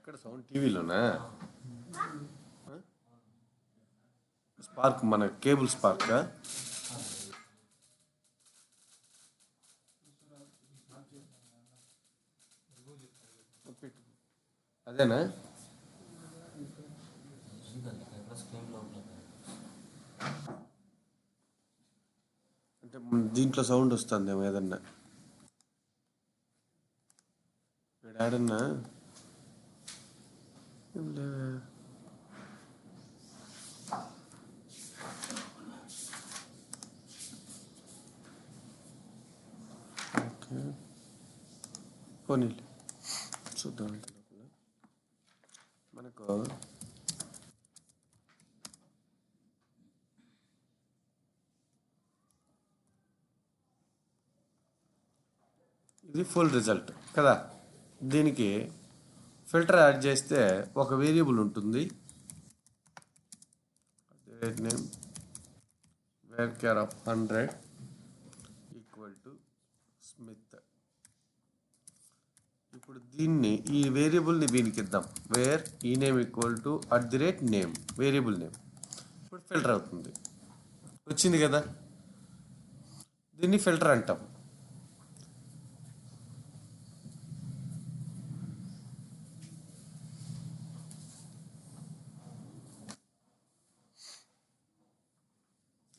ఎక్కడ sound టీవీలోనా? Spark మన cable స్పార్కా? అదేనా? అంటే దీంట్లో సౌండ్ వస్తుందేమో ఏదన్నా ఏడన్నా ఓకే పోనీ చూద్దాం. మనకు ఇది ఫుల్ రిజల్ట్ కదా. దీనికి ఫిల్టర్ యాడ్ చేస్తే ఒక వేరియబుల్ ఉంటుంది, name varchar of 100 equal to Smith. ఇప్పుడు దీన్ని ఈ వేరియబుల్ని దీనికి ఇద్దాం, where E name equal to @నేమ్ వేరియబుల్ నేమ్. ఇప్పుడు ఫిల్టర్ అవుతుంది, వచ్చింది కదా. దీన్ని ఫిల్టర్ అంటాం.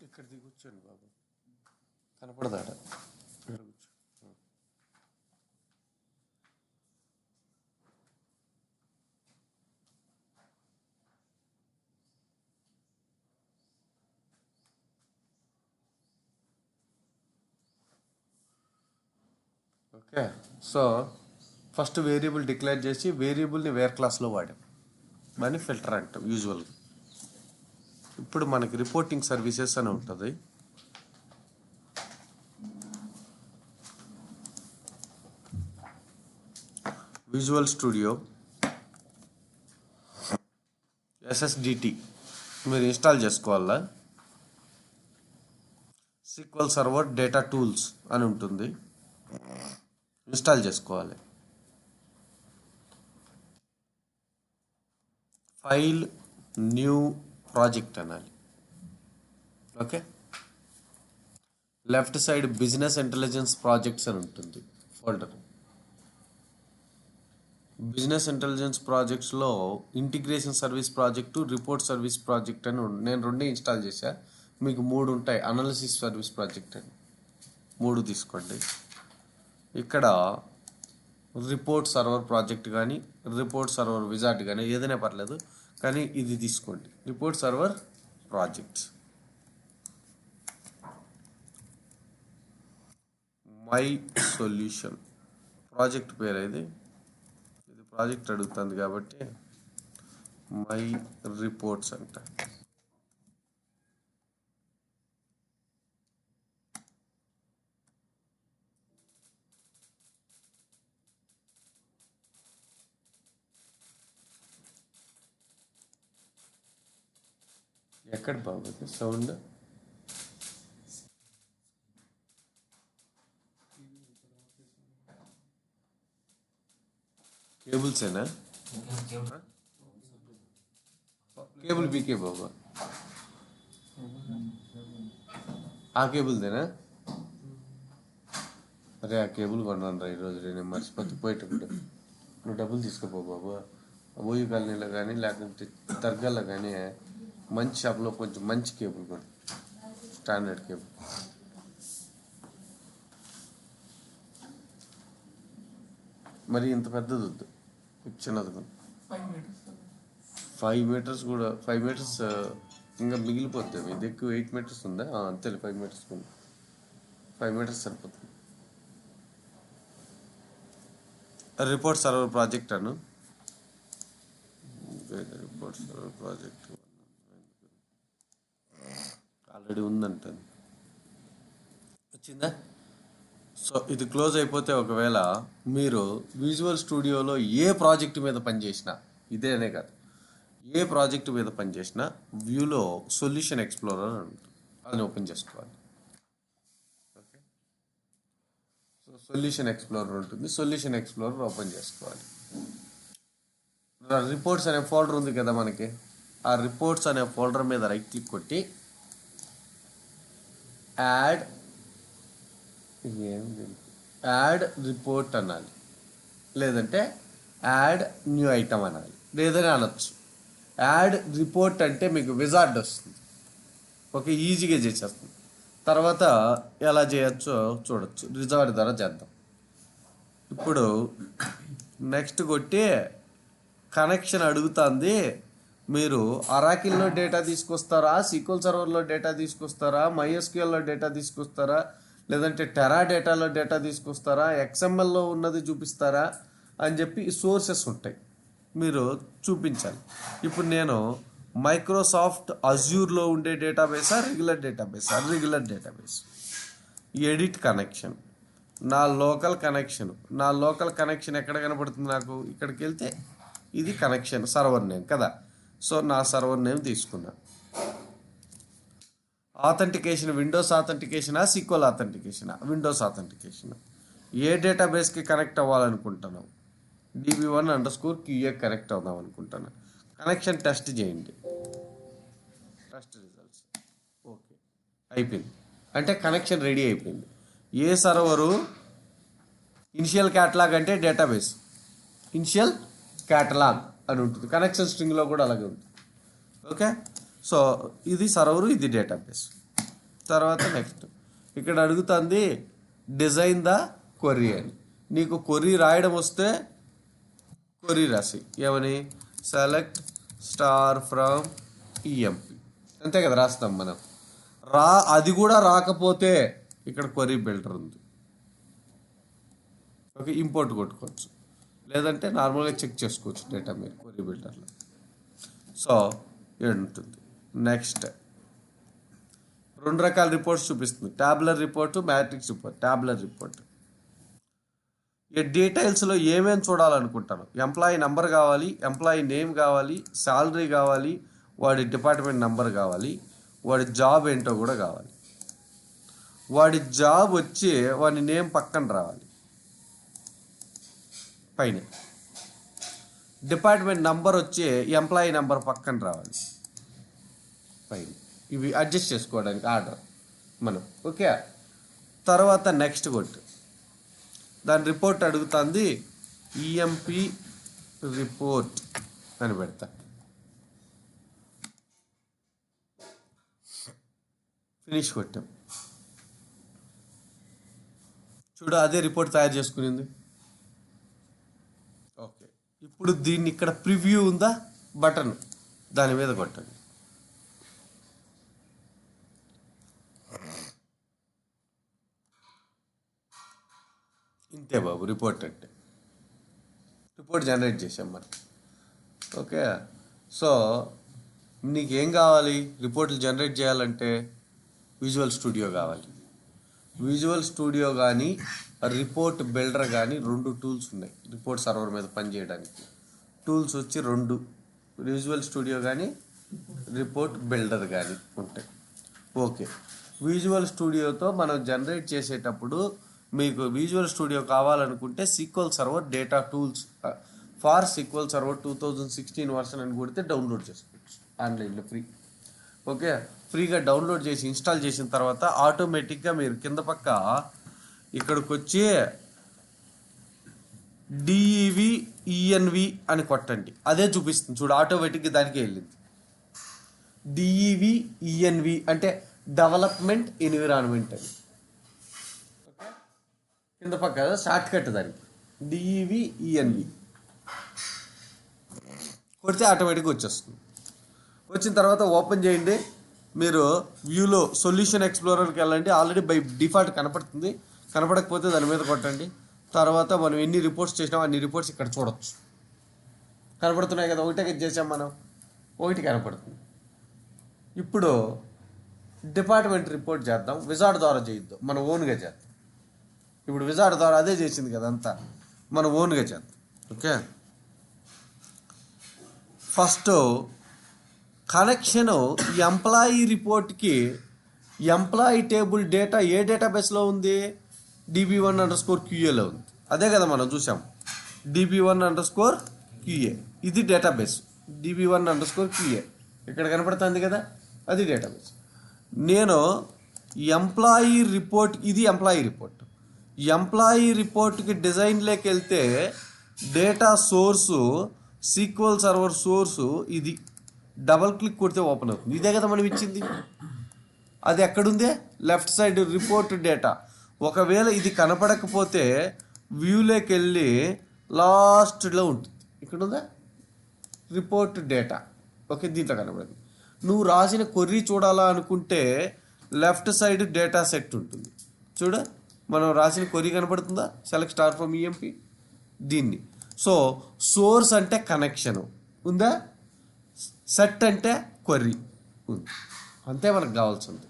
ఇక్కడ కూర్చోండి బాబు, కనపడదాడ. Okay, so first variable declare చేసి వేరియబుల్ని వేర్ క్లాస్లో వాడాం, దాన్ని ఫిల్టర్ అంటాం యూజువల్గా. ఇప్పుడు మనకి రిపోర్టింగ్ సర్వీసెస్ అని ఉంటుంది. విజువల్ స్టూడియో SSDT మీరు ఇన్స్టాల్ చేసుకోవాలా. SQL సర్వర్ డేటా టూల్స్ అని ఉంటుంది, ఇన్స్టాల్ చేసుకోవాలి. ఫైల్ న్యూ ప్రాజెక్ట్ అనాలి. Okay, left side business intelligence projects అని ఉంటుంది ఫోల్డర్. బిజినెస్ ఇంటెలిజెన్స్ ప్రాజెక్ట్స్లో integration service project, report service project అని నేను రెండే ఇన్స్టాల్ చేశా. మీకు 3 ఉంటాయి, అనాలిసిస్ సర్వీస్ ప్రాజెక్ట్ అని 3 తీసుకోండి. ఇక్కడ రిపోర్ట్ సర్వర్ ప్రాజెక్ట్ కానీ రిపోర్ట్ సర్వర్ విజార్డ్ కానీ ఏదైనా పర్లేదు, కానీ ఇది తీసుకోండి, report server projects. My solution project పేరు ఇది ప్రాజెక్ట్ అడుగుతుంది కాబట్టి మై రిపోర్ట్స్ అంట. ఎక్కడ బాగుంది సౌండ్? కేబుల్సేనా? కేబుల్ బీకే బాబా, ఆ కేబుల్దేనా? అరే ఆ కేబుల్ కొన్నాను రా ఈరోజు, నేను మర్చిపోతే పోయేటప్పుడు. నువ్వు డబ్బులు తీసుకోపో బాబు. ఓయూ కాలనీలో కానీ లేకుంటే దర్గాలో కానీ మంచి షాప్లో కొంచెం మంచి కేబుల్ కొను, స్టాండర్డ్ కేబుల్. మరి ఇంత పెద్దది వద్దు, చిన్నది కొను. 5 మీటర్స్ కూడా 5 మీటర్స్ ఇంకా మిగిలిపోద్ది. ఇది ఎక్కువ 8 మీటర్స్ ఉందా? అంతే, 5 మీటర్స్ ఉంది. 5 మీటర్స్ సరిపోతుంది. రిపోర్ట్ సర్వర్ ప్రాజెక్ట్ అను, రిపోర్ట్ సర్వర్ ప్రాజెక్ట్ ఆల్రెడీ ఉందంట, వచ్చిందా? సో ఇది క్లోజ్ అయిపోతే ఒకవేళ మీరు విజువల్ స్టూడియోలో ఏ ప్రాజెక్ట్ మీద పనిచేసినా, ఇదేనే కాదు, ఏ ప్రాజెక్ట్ మీద పనిచేసినా వ్యూలో సొల్యూషన్ ఎక్స్ప్లోరర్ అని ఉంటుంది, అది ఓపెన్ చేసుకోవాలి. ఓకే, సో సొల్యూషన్ ఎక్స్ప్లోరర్ ఉంటుంది, సొల్యూషన్ ఎక్స్ప్లోరర్ ఓపెన్ చేసుకోవాలి. రిపోర్ట్స్ అనే ఫోల్డర్ ఉంది కదా మనకి, ఆ రిపోర్ట్స్ అనే ఫోల్డర్ మీద రైట్ క్లిక్ కొట్టి యాడ్ యాడ్ రిపోర్ట్ అనాలి, లేదంటే యాడ్ న్యూ ఐటమ్ అనాలి, లేదని అనొచ్చు. యాడ్ రిపోర్ట్ అంటే మీకు విజార్డ్ వస్తుంది, ఓకే, ఈజీగా చేసేస్తుంది. తర్వాత ఎలా చేయొచ్చో చూడొచ్చు, విజార్డ్ ద్వారా చేద్దాం. ఇప్పుడు నెక్స్ట్ కొట్టి కనెక్షన్ అడుగుతుంది. మీరు అరాకిల్లో డేటా తీసుకొస్తారా, సీక్వెల్ సర్వర్లో డేటా తీసుకొస్తారా, మైఎస్క్యూఎల్లో డేటా తీసుకొస్తారా, లేదంటే టెరా డేటాలో డేటా తీసుకొస్తారా, ఎక్స్ఎంఎల్లో ఉన్నది చూపిస్తారా అని చెప్పి సోర్సెస్ ఉంటాయి, మీరు చూపించాలి. ఇప్పుడు నేను మైక్రోసాఫ్ట్ అజ్యూర్లో ఉండే డేటాబేసా, రెగ్యులర్ డేటాబేస్, ఎడిట్ కనెక్షన్, నా లోకల్ కనెక్షన్ ఎక్కడ కనపడుతుంది నాకు, ఇక్కడికి వెళ్తే ఇది కనెక్షన్ సర్వర్ నేమ్ కదా. సో నా సర్వర్ నేమ్ తీసుకున్నా. ఆథెంటికేషన్ విండోస్ ఆథెంటికేషనా, సీక్వెల్ ఆథెంటికేషనా, విండోస్ ఆథెంటికేషనా, ఏ డేటాబేస్కి కనెక్ట్ అవ్వాలనుకుంటున్నావు, DB1_QA కనెక్ట్ అవుదాం అనుకుంటున్నా. కనెక్షన్ టెస్ట్ చేయండి, టెస్ట్ రిజల్ట్స్ ఓకే అయిపోయింది. అంటే కనెక్షన్ రెడీ అయిపోయింది. ఏ సర్వరు ఇనిషియల్ క్యాటలాగ్ అంటే డేటాబేస్ ఇనిషియల్ క్యాటలాగ్ అని ఉంటుంది, కనెక్షన్ స్ట్రింగ్లో కూడా అలాగే ఉంటుంది. ఓకే, సో ఇది సర్వరు, ఇది డేటాబేస్. తర్వాత నెక్స్ట్ ఇక్కడ అడుగుతుంది డిజైన్ ద క్వరీ అని. నీకు క్వరీ రాయడం వస్తే క్వరీ రాసి ఏమని, సెలెక్ట్ స్టార్ ఫ్రమ్ ఈఎంపి, అంతే కదా రాస్తాం మనం. అది కూడా రాకపోతే ఇక్కడ క్వరీ బిల్డర్ ఉంది, ఓకే, ఇంపోర్ట్ కొట్టుకోవచ్చు, లేదంటే నార్మల్గా చెక్ చేసుకోవచ్చు డేటా మీరు క్వరీ బిల్డర్లో. సో ఉంటుంది. నెక్స్ట్ 2 రకాల రిపోర్ట్స్ చూపిస్తుంది, tabular report, matrix report. Tabular report ఈ డీటెయిల్స్లో ఏమేమి చూడాలనుకుంటాను, ఎంప్లాయీ నెంబర్ కావాలి, ఎంప్లాయీ నేమ్ కావాలి, శాలరీ కావాలి, వాడి డిపార్ట్మెంట్ నెంబర్ కావాలి, వాడి జాబ్ ఏంటో కూడా కావాలి. వాడి జాబ్ వచ్చి వాడి నేమ్ పక్కన రావాలి, పైన డిపార్ట్మెంట్ నంబర్ వచ్చి ఎంప్లాయీ నెంబర్ పక్కన రావాలి పైన. ఇవి అడ్జస్ట్ చేసుకోవడానికి ఆర్డర్ మనం, ఓకే. తర్వాత నెక్స్ట్ కొట్టు, దాని రిపోర్ట్ అడుగుతుంది, ఈఎంపి రిపోర్ట్ అని పెడతా. ఫినిష్ కొట్టాం. చూడు అదే రిపోర్ట్ తయారు చేసుకునింది. ఓకే, ఇప్పుడు దీన్ని ఇక్కడ ప్రివ్యూ ఉందా బటన్, దాని మీద కొట్టండి. ఇంతే బాబు రిపోర్ట్ అంటే. రిపోర్ట్ జనరేట్ చేసాం మనం, ఓకే. సో నీకేం కావాలి, రిపోర్ట్లు జనరేట్ చేయాలంటే విజువల్ స్టూడియో కావాలి. విజువల్ స్టూడియో కానీ రిపోర్ట్ బిల్డర్ కానీ 2 టూల్స్ ఉన్నాయి రిపోర్ట్ సర్వర్ మీద పనిచేయడానికి. టూల్స్ వచ్చి 2, విజువల్ స్టూడియో కానీ రిపోర్ట్ బిల్డర్ కానీ ఉంటాయి, ఓకే. విజువల్ స్టూడియోతో మనం జనరేట్ చేసేటప్పుడు మీకు విజువల్ స్టూడియో కావాలనుకుంటే SQL server data tools for SQL server 2016 version అని కొడితే డౌన్లోడ్ చేసుకోవచ్చు ఆన్లైన్లో ఫ్రీ, ఓకే. ఫ్రీగా డౌన్లోడ్ చేసి ఇన్స్టాల్ చేసిన తర్వాత ఆటోమేటిక్గా మీరు కింద పక్క ఇక్కడికి వచ్చి DEVENV అని కొట్టండి, అదే చూపిస్తుంది చూడు, ఆటోమేటిక్గా దానికే వెళ్ళింది. DEVENV అంటే డెవలప్మెంట్ ఎన్విరాన్మెంట్ అని, ఓకే. కింద పక్క షార్ట్ కట్ దానికి DEVENV కొడితే ఆటోమేటిక్గా వచ్చేస్తుంది. వచ్చిన తర్వాత ఓపెన్ చేయండి. మీరు వ్యూలో సొల్యూషన్ ఎక్స్ప్లోరర్కి వెళ్ళండి, ఆల్రెడీ బై డిఫాల్ట్ కనపడుతుంది. కనపడకపోతే దాని మీద కొట్టండి. తర్వాత మనం ఎన్ని రిపోర్ట్స్ చేసినామో అన్ని రిపోర్ట్స్ ఇక్కడ చూడొచ్చు, కనపడుతున్నాయి కదా. ఒకటే చేసాం మనం, ఒకటి కనపడుతుంది. ఇప్పుడు డిపార్ట్మెంట్ రిపోర్ట్ చేద్దాం, విజార్డ్ ద్వారా చేయొద్దు, మన ఓన్గా చేద్దాం. ఇప్పుడు విజార్డ్ ద్వారా అదే చేసింది కదా అంతా, మన ఓన్గా చేద్దాం, ఓకే. ఫస్ట్ కనెక్షను ఎంప్లాయీ రిపోర్ట్కి ఎంప్లాయీ టేబుల్ డేటా ఏ డేటాబేస్లో ఉంది, DB1_QAలో ఉంది. అదే కదా మనం చూసాం, DB1_QA క్యూఏ, ఇది డేటాబేస్ db1_QA ఇక్కడ కనపడుతుంది కదా, అది డేటాబేస్. నేను ఎంప్లాయీ రిపోర్ట్, ఇది ఎంప్లాయీ రిపోర్ట్. ఎంప్లాయీ రిపోర్ట్కి డిజైన్లోకి వెళ్తే data source sequel server source ఇది డబల్ క్లిక్ కొడితే ఓపెన్ అవుతుంది. ఇదే కదా మనం ఇచ్చింది. అది ఎక్కడుంది? Left side report data. ఒకవేళ ఇది కనపడకపోతే వ్యూలోకి వెళ్ళి లాస్ట్లో ఉంటుంది. ఇక్కడ ఉందా రిపోర్ట్ డేటా. ఓకే, దీంట్లో కనపడదు. నువ్వు రాసిన కొర్రీ చూడాలా అనుకుంటే లెఫ్ట్ సైడ్ డేటా సెట్ ఉంటుంది. చూడ, మనం రాసిన కొర్రీ కనపడుతుందా? సెలెక్ట్ స్టార్ ఫ్రమ్ ఈఎంపీ దీన్ని. సో సోర్స్ అంటే కనెక్షను ఉందా, సెట్ అంటే క్వరీ ఉంది. అంతే మనకు కావాల్సింది.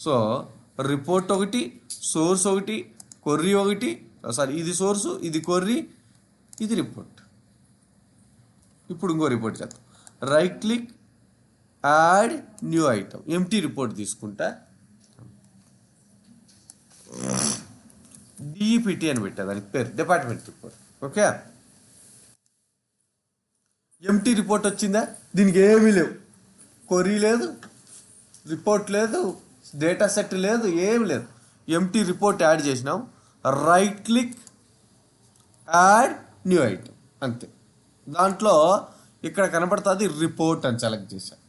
సో రిపోర్ట్ ఒకటి, సోర్స్ ఒకటి, క్వరీ ఒకటి. సారీ, ఇది సోర్సు, ఇది క్వరీ, ఇది రిపోర్ట్. ఇప్పుడు ఇంకో రిపోర్ట్ చేద్దాం. Right click, add new item, empty report తీసుకుంటా. డిఈపిటి అని పెట్టా దానికి పేరు, department report. Okay, empty report వచ్చిందా? దీనికి ఏమీ లేవు, క్వరీ లేదు, రిపోర్ట్ లేదు, డేటా సెట్ లేదు, ఏమి లేదు. ఎంటీ రిపోర్ట్ యాడ్ చేసినాం. Right click, add new item, అంతే. దాంట్లో ఇక్కడ కనపడుతుంది రిపోర్ట్ అని సెలెక్ట్ చేశాను.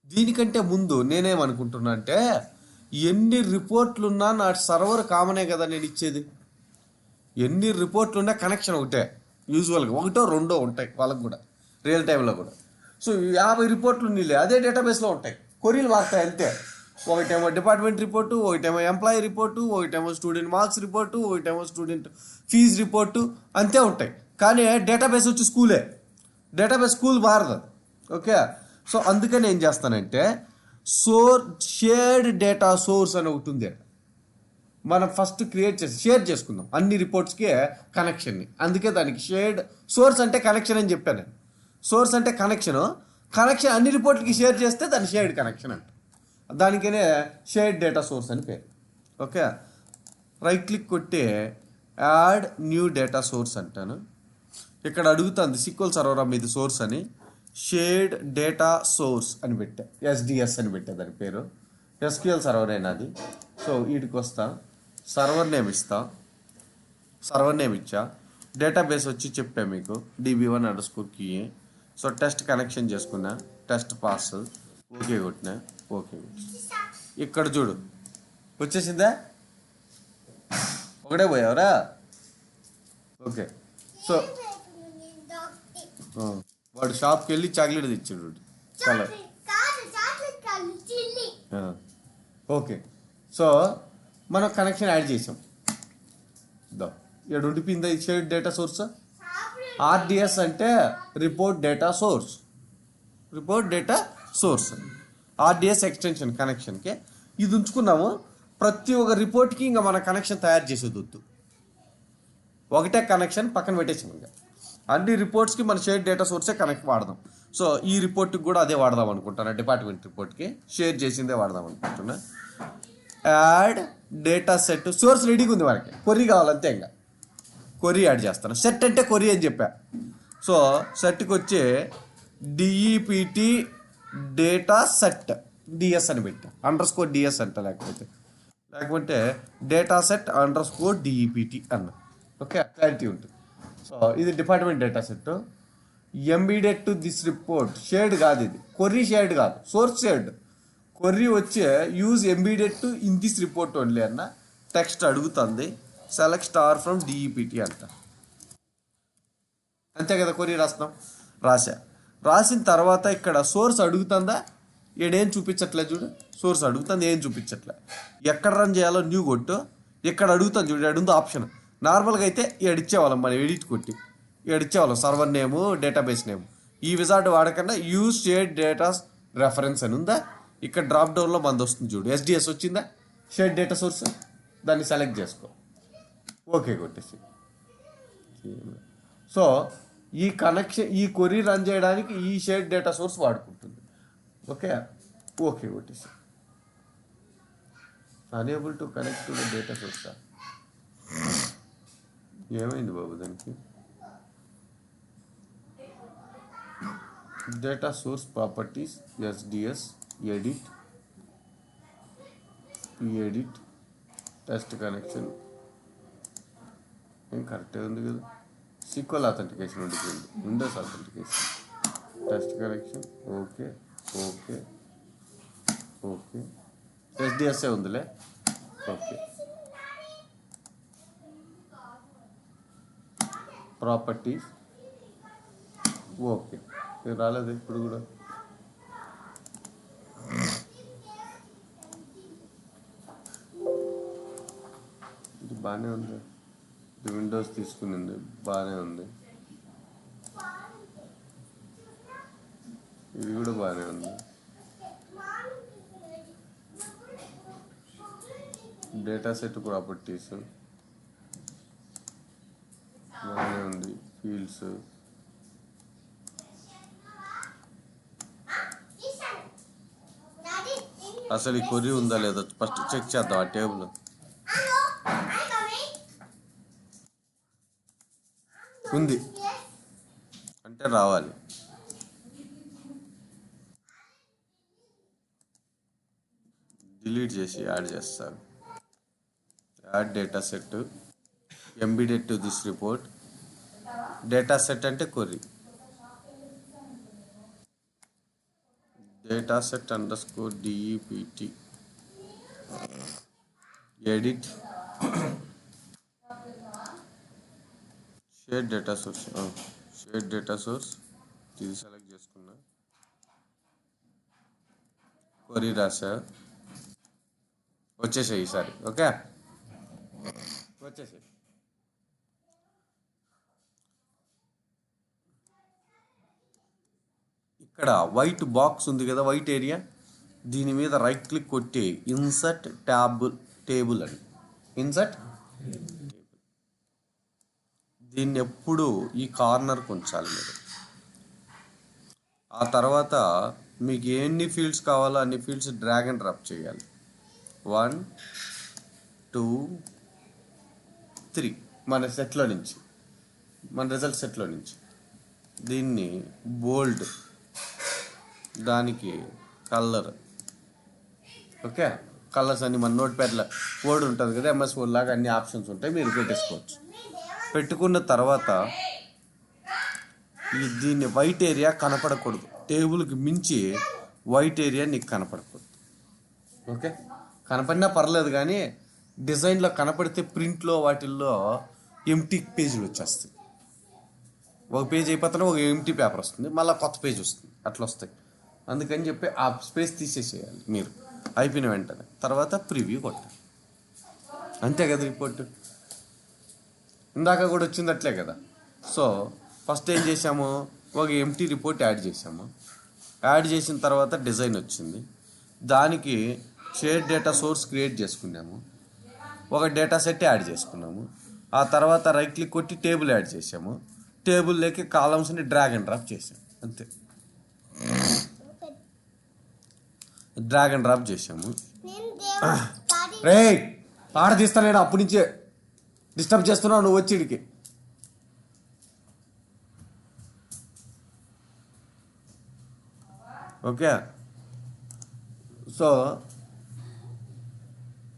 దీనికంటే ముందు నేనేమనుకుంటున్నా అంటే, ఎన్ని రిపోర్ట్లున్నా నా సర్వర్ కామనే కదా నేను ఇచ్చేది. ఎన్ని రిపోర్ట్లున్నా కనెక్షన్ ఒకటే, యూజువల్గా ఒకటో రెండో ఉంటాయి వాళ్ళకు కూడా, రియల్ టైంలో కూడా. సో 50 రిపోర్ట్లు నీళ్ళే అదే డేటాబేస్లో ఉంటాయి, కొరీలు మారుతాయి అంతే. ఒకటేమో డిపార్ట్మెంట్ రిపోర్టు, ఒకటేమో ఎంప్లాయీ రిపోర్టు, ఒకటేమో స్టూడెంట్ మార్క్స్ రిపోర్టు, ఒకటేమో స్టూడెంట్ ఫీజు రిపోర్టు, అంతే ఉంటాయి. కానీ డేటాబేస్ వచ్చి స్కూలే, డేటాబేస్ స్కూల్ మారదు. ఓకే, సో అందుకని ఏం చేస్తానంటే షేర్డ్ డేటా సోర్స్ అని ఒకటి ఉంది. మనం ఫస్ట్ క్రియేట్ చేసి షేర్ చేసుకుందాం అన్ని రిపోర్ట్స్కి కనెక్షన్ని. అందుకే దానికి షేర్డ్ సోర్స్ అంటే కనెక్షన్ అని చెప్పాను నేను. సోర్స్ అంటే కనెక్షన్ అన్ని రిపోర్ట్లకి షేర్ చేస్తే దాన్ని షేర్డ్ కనెక్షన్ అంట. దానికనే షేర్డ్ డేటా సోర్స్ అని పేరు. ఓకే, రైట్ క్లిక్ కొట్టి యాడ్ న్యూ డేటా సోర్స్ అంటాను. ఇక్కడ అడుగుతుంది సీక్వెల్ సర్వర్ మీద సోర్స్ అని, షేర్డ్ డేటా సోర్స్ అని పెట్టా, ఎస్డిఎస్ అని పెట్టా దాని పేరు. ఎస్క్యూఎల్ సర్వర్ అయినా అది. సో వీటికి వస్తా, సర్వర్ నేమ్ ఇస్తా, సర్వర్ నేమ్ ఇచ్చా. డేటాబేస్ వచ్చి చెప్పా మీకు db1_QA. సో టెస్ట్ కనెక్షన్ చేసుకున్నా, టెస్ట్ పాస్, ఓకే కొట్టినా, ఓకే. ఇక్కడ చూడు వచ్చేసిందా, ఒకటే పోయావరా. ఓకే, సో వాడు షాప్కి వెళ్ళి చాక్లెట్ తెచ్చాడు కలర్. ఓకే, సో మనం కనెక్షన్ యాడ్ చేసాం. ఇక్కడ ఉండిపోయిందా ఈ షేర్డ్ డేటా సోర్స్. ఆర్డిఎస్ అంటే report data source, report data source, RDS extension కనెక్షన్కి ఇది ఉంచుకున్నాము. ప్రతి ఒక్క రిపోర్ట్కి ఇంకా మన కనెక్షన్ తయారు చేసేది వద్దు, ఒకటే కనెక్షన్ పక్కన పెట్టేసాం. ఇంకా అన్ని రిపోర్ట్స్కి మన షేర్ డేటా సోర్సే కనెక్ట్ వాడదాం. సో ఈ రిపోర్ట్కి కూడా అదే వాడదాం అనుకుంటున్నా, డిపార్ట్మెంట్ రిపోర్ట్కి షేర్ చేసిందే వాడదాం అనుకుంటున్నా. యాడ్ డేటా సెట్, సోర్స్ రెడీగా ఉంది, మనకి కొర్రీ కావాలంతే. ఇంకా కొర్రీ యాడ్ చేస్తాను. సెట్ అంటే కొర్రీ అని చెప్పా. సో సెట్కి వచ్చి డిఈపిటి డేటా సెట్ డిఎస్ అని పెట్టా, _DS అంట, లేకపోతే డేటా సెట్ _DEPT అన్న. ఓకే, క్లారిటీ ఉంటుంది. సో ఇది department data set. Embedded to this report, shared కాదు ఇది, కొర్రీ షేర్డ్ కాదు, సోర్స్ షేర్డ్. కొర్రీ వచ్చే use embedded to in this report only అన్న. టెక్స్ట్ అడుగుతుంది, సెలెక్ట్ స్టార్ ఫ్రమ్ DEPT అంట. అంతే కదా, కొర్రీ రాసిన తర్వాత ఇక్కడ సోర్స్ అడుగుతుందా, ఈడేం చూపించట్లేదు చూడు. సోర్స్ అడుగుతుంది, ఏం చూపించట్లే. ఎక్కడ రన్ చేయాలో న్యూ కొట్టు, ఇక్కడ అడుగుతాను చూడు, ఏడుందో ఆప్షన్. నార్మల్గా అయితే ఏడిచ్చేవాళ్ళం, మనం ఎడిట్ కొట్టి ఏడిచ్చేవాళ్ళం సర్వర్ నేము, డేటాబేస్ నేమ్. ఈ విజార్డ్ వాడకుండా యూజ్ షేర్డ్ డేటా రెఫరెన్స్ అని ఉందా. ఇక్కడ డ్రాప్ డౌన్లో మంది వస్తుంది చూడు, ఎస్డిఎస్ వచ్చిందా, షేర్డ్ డేటా సోర్స్, దాన్ని సెలెక్ట్ చేసుకో, ఓకే కొట్టేసి. సో ఈ కనెక్షన్, ఈ కొరీ రన్ చేయడానికి ఈ షేర్డ్ డేటా సోర్స్ వాడుకుంటుంది. ఓకే, ఓకే కొట్టేసి. Unable to connect to the data source. ఏమైంది బాబు దానికి? Data source properties SDS edit edit test connection ఏం కరెక్టే ఉంది కదా. సీక్వల్ అథెంటికేషన్ ఉండిపోయింది, Windows authentication test connection okay okay okay ఎస్డిఎస్ఏ ఉందిలే ఓకే. ప్రాపర్టీస్ ఓకే ఇది రాలేదు ఇప్పుడు కూడా. ఇది బాగానే ఉంది, ఇది విండోస్ తీసుకునింది బాగానే ఉంది, ఇది కూడా బాగానే ఉంది. డేటా సెట్ ప్రాపర్టీస్ బాగానే ఉంది, ఫీల్డ్స్ అసలు ఈ కొర్రీ ఉందా లేదా ఫస్ట్ చెక్ చేద్దాం. ఆ టేబుల్ ఉంది అంటే రావాలి. డిలీట్ చేసి యాడ్ చేస్తారు. Add data set embedded to this report. Data set అంటే query. Data set underscore DEPT edit share data source. Share data source ఇది సెలెక్ట్ చేసుకున్నా, కొరీ రాసా, వచ్చేసాయి ఈసారి. ఓకే వచ్చేసాయి. ఇక్కడ వైట్ బాక్స్ ఉంది కదా, వైట్ ఏరియా, దీని మీద రైట్ క్లిక్ కొట్టి ఇన్సర్ట్ టేబుల్ అని ఇన్సర్ట్. దీన్ని ఎప్పుడు ఈ కార్నర్కి ఉంచాలి మీరు. ఆ తర్వాత మీకు ఎన్ని ఫీల్డ్స్ కావాలో అన్ని ఫీల్డ్స్ డ్రాగ్ అండ్ డ్రాప్ చేయాలి. 1 2 3 మన సెట్లో నుంచి, మన రిజల్ట్ సెట్లో నుంచి. దీన్ని బోల్డ్, దానికి కలర్. ఓకే కలర్స్ అన్ని మన నోట్ ప్యాడ్లో వర్డ్ ఉంటుంది కదా, ఎంఎస్ వర్డ్ లాగా అన్ని ఆప్షన్స్ ఉంటాయి, మీరు పెట్టేసుకోవచ్చు. పెట్టుకున్న తర్వాత దీన్ని వైట్ ఏరియా కనపడకూడదు, టేబుల్కి మించి వైట్ ఏరియా నీకు కనపడకూడదు. ఓకే కనపడినా పర్లేదు, కానీ డిజైన్లో కనపడితే ప్రింట్లో వాటిల్లో ఎంటీ పేజీలు వచ్చేస్తాయి. ఒక పేజ్ అయిపోతానే ఒక ఎంటీ పేపర్ వస్తుంది, మళ్ళీ కొత్త పేజ్ వస్తుంది, అట్లా వస్తాయి. అందుకని చెప్పి ఆ స్పేస్ తీసేసేయాలి మీరు అయిపోయిన వెంటనే. తర్వాత ప్రివ్యూ కొట్టాలి, అంతే కదా రిపోర్ట్. ఇందాక కూడా వచ్చింది అట్లే కదా. సో ఫస్ట్ ఏం చేసాము, ఒక ఎంటీ రిపోర్ట్ యాడ్ చేసాము. యాడ్ చేసిన తర్వాత డిజైన్ వచ్చింది, దానికి షేర్ డేటా సోర్స్ క్రియేట్ చేసుకున్నాము, ఒక డేటా సెట్ యాడ్ చేసుకున్నాము. ఆ తర్వాత రైట్ క్లిక్ కొట్టి టేబుల్ యాడ్ చేసాము, టేబుల్లోకి కాలమ్స్ని డ్రాగ్ అండ్ డ్రాప్ చేసాము, అంతే. డ్రాగ్ అండ్ డ్రాప్ చేసాము. రే పాట తీస్తాను అప్పటి నుంచే డిస్టర్బ్ చేస్తున్నావు నువ్వు వచ్చిడికి. ఓకే సో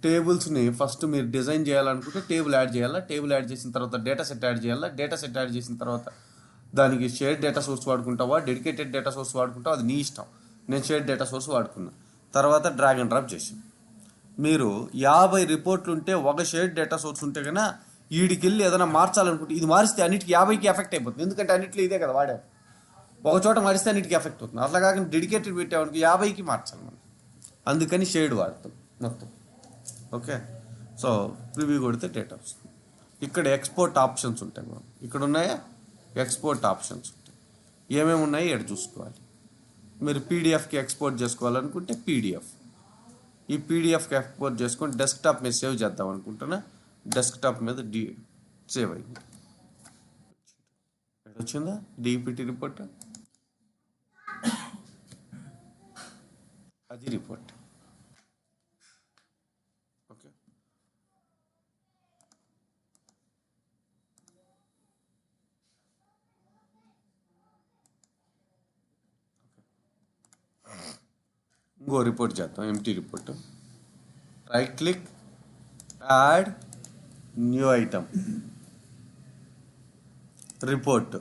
టేబుల్స్ని ఫస్ట్ మీరు డిజైన్ చేయాలనుకుంటే టేబుల్ యాడ్ చేయాలా, టేబుల్ యాడ్ చేసిన తర్వాత డేటా సెట్ యాడ్ చేయాలా, డేటా సెట్ యాడ్ చేసిన తర్వాత దానికి షేర్ డేటా సోర్స్ వాడుకుంటావా, డెడికేటెడ్ డేటా సోర్స్ వాడుకుంటావా, అది నీ ఇష్టం. నేను షేర్ డేటా సోర్స్ వాడుకున్నా. తర్వాత డ్రాగ్ అండ్ డ్రాప్ చేసాను. మీరు 50 రిపోర్ట్లు ఉంటే ఒక షేర్ డేటా సోర్స్ ఉంటే కన్నా వీడికి వెళ్ళి ఏదైనా మార్చాలనుకుంటే ఇది మారిస్తే అన్నిటికీ 50కి ఎఫెక్ట్ అయిపోతుంది, ఎందుకంటే అన్నింటిలో ఇదే కదా వాడాము. ఒక చోట మారిస్తే అన్నిటికీ ఎఫెక్ట్ అవుతుంది. అట్లా కాకుండా డెడికేటెడ్ పెట్టామనుకో 50కి మార్చాలి మనం, అందుకని షేడ్ వాడతాం మొత్తం. ఓకే సో ప్రివ్యూ కొడితే డేటా వస్తుంది. ఇక్కడ ఎక్స్పోర్ట్ ఆప్షన్స్ ఉంటాయి, మనం ఇక్కడ ఉన్నాయా ఎక్స్పోర్ట్ ఆప్షన్స్ ఉంటాయి. ఏమేమి ఉన్నాయి ఇక్కడ చూసుకోవాలి. మీరు పీడిఎఫ్కి ఎక్స్పోర్ట్ చేసుకోవాలనుకుంటే పీడిఎఫ్, ఈ పీడిఎఫ్కి ఎక్స్పోర్ట్ చేసుకొని డెస్క్టాప్ మీద సేవ్ చేద్దాం అనుకుంటున్నా, డెస్క్టాప్ మీద సేవ్ అయింది. వచ్చిందా డిపిటి రిపోర్ట్, అది రిపోర్ట్. ఓకే ఇంకో రిపోర్ట్ చేద్దాం, empty report. Right click, add new item, report.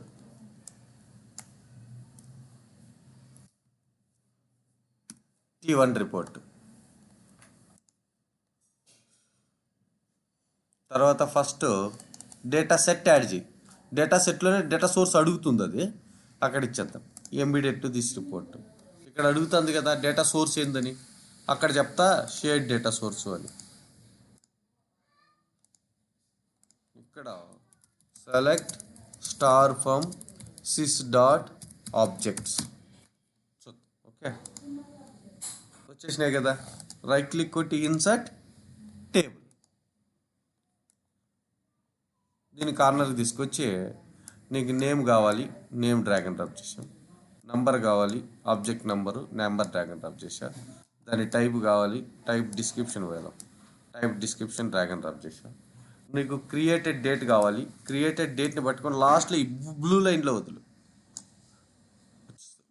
T1 report. తర్వాత ఫస్ట్ డేటా సెట్ యాడ్ చేయి. డేటా సెట్లోనే డేటా సోర్స్ అడుగుతుంది, అది అక్కడ ఇచ్చేద్దాం. Embedded to this report. ఇక్కడ అడుగుతుంది కదా డేటా సోర్స్ ఏందని, అక్కడ చెప్తా షేర్డ్ డేటా సోర్స్ అని. ఇక్కడ select star from sys dot objects. Okay, వచ్చేసినాయి కదా. రైట్ క్లిక్ కొట్టి ఇన్సర్ట్ టేబుల్. దీని కార్నర్కి తీసుకొచ్చి నీకు నేమ్ కావాలి, నేమ్ డ్రాగ్ అండ్ డ్రాప్ చేసాం. నంబర్ కావాలి, object number, number drag and drop చేసా. దాని టైప్ కావాలి, టైప్ డిస్క్రిప్షన్ వేద్దాం, type description drag and drop చేసా. నీకు క్రియేటెడ్ డేట్ కావాలి, క్రియేటెడ్ డేట్ని పట్టుకొని లాస్ట్లో ఈ బ్లూ లైన్లో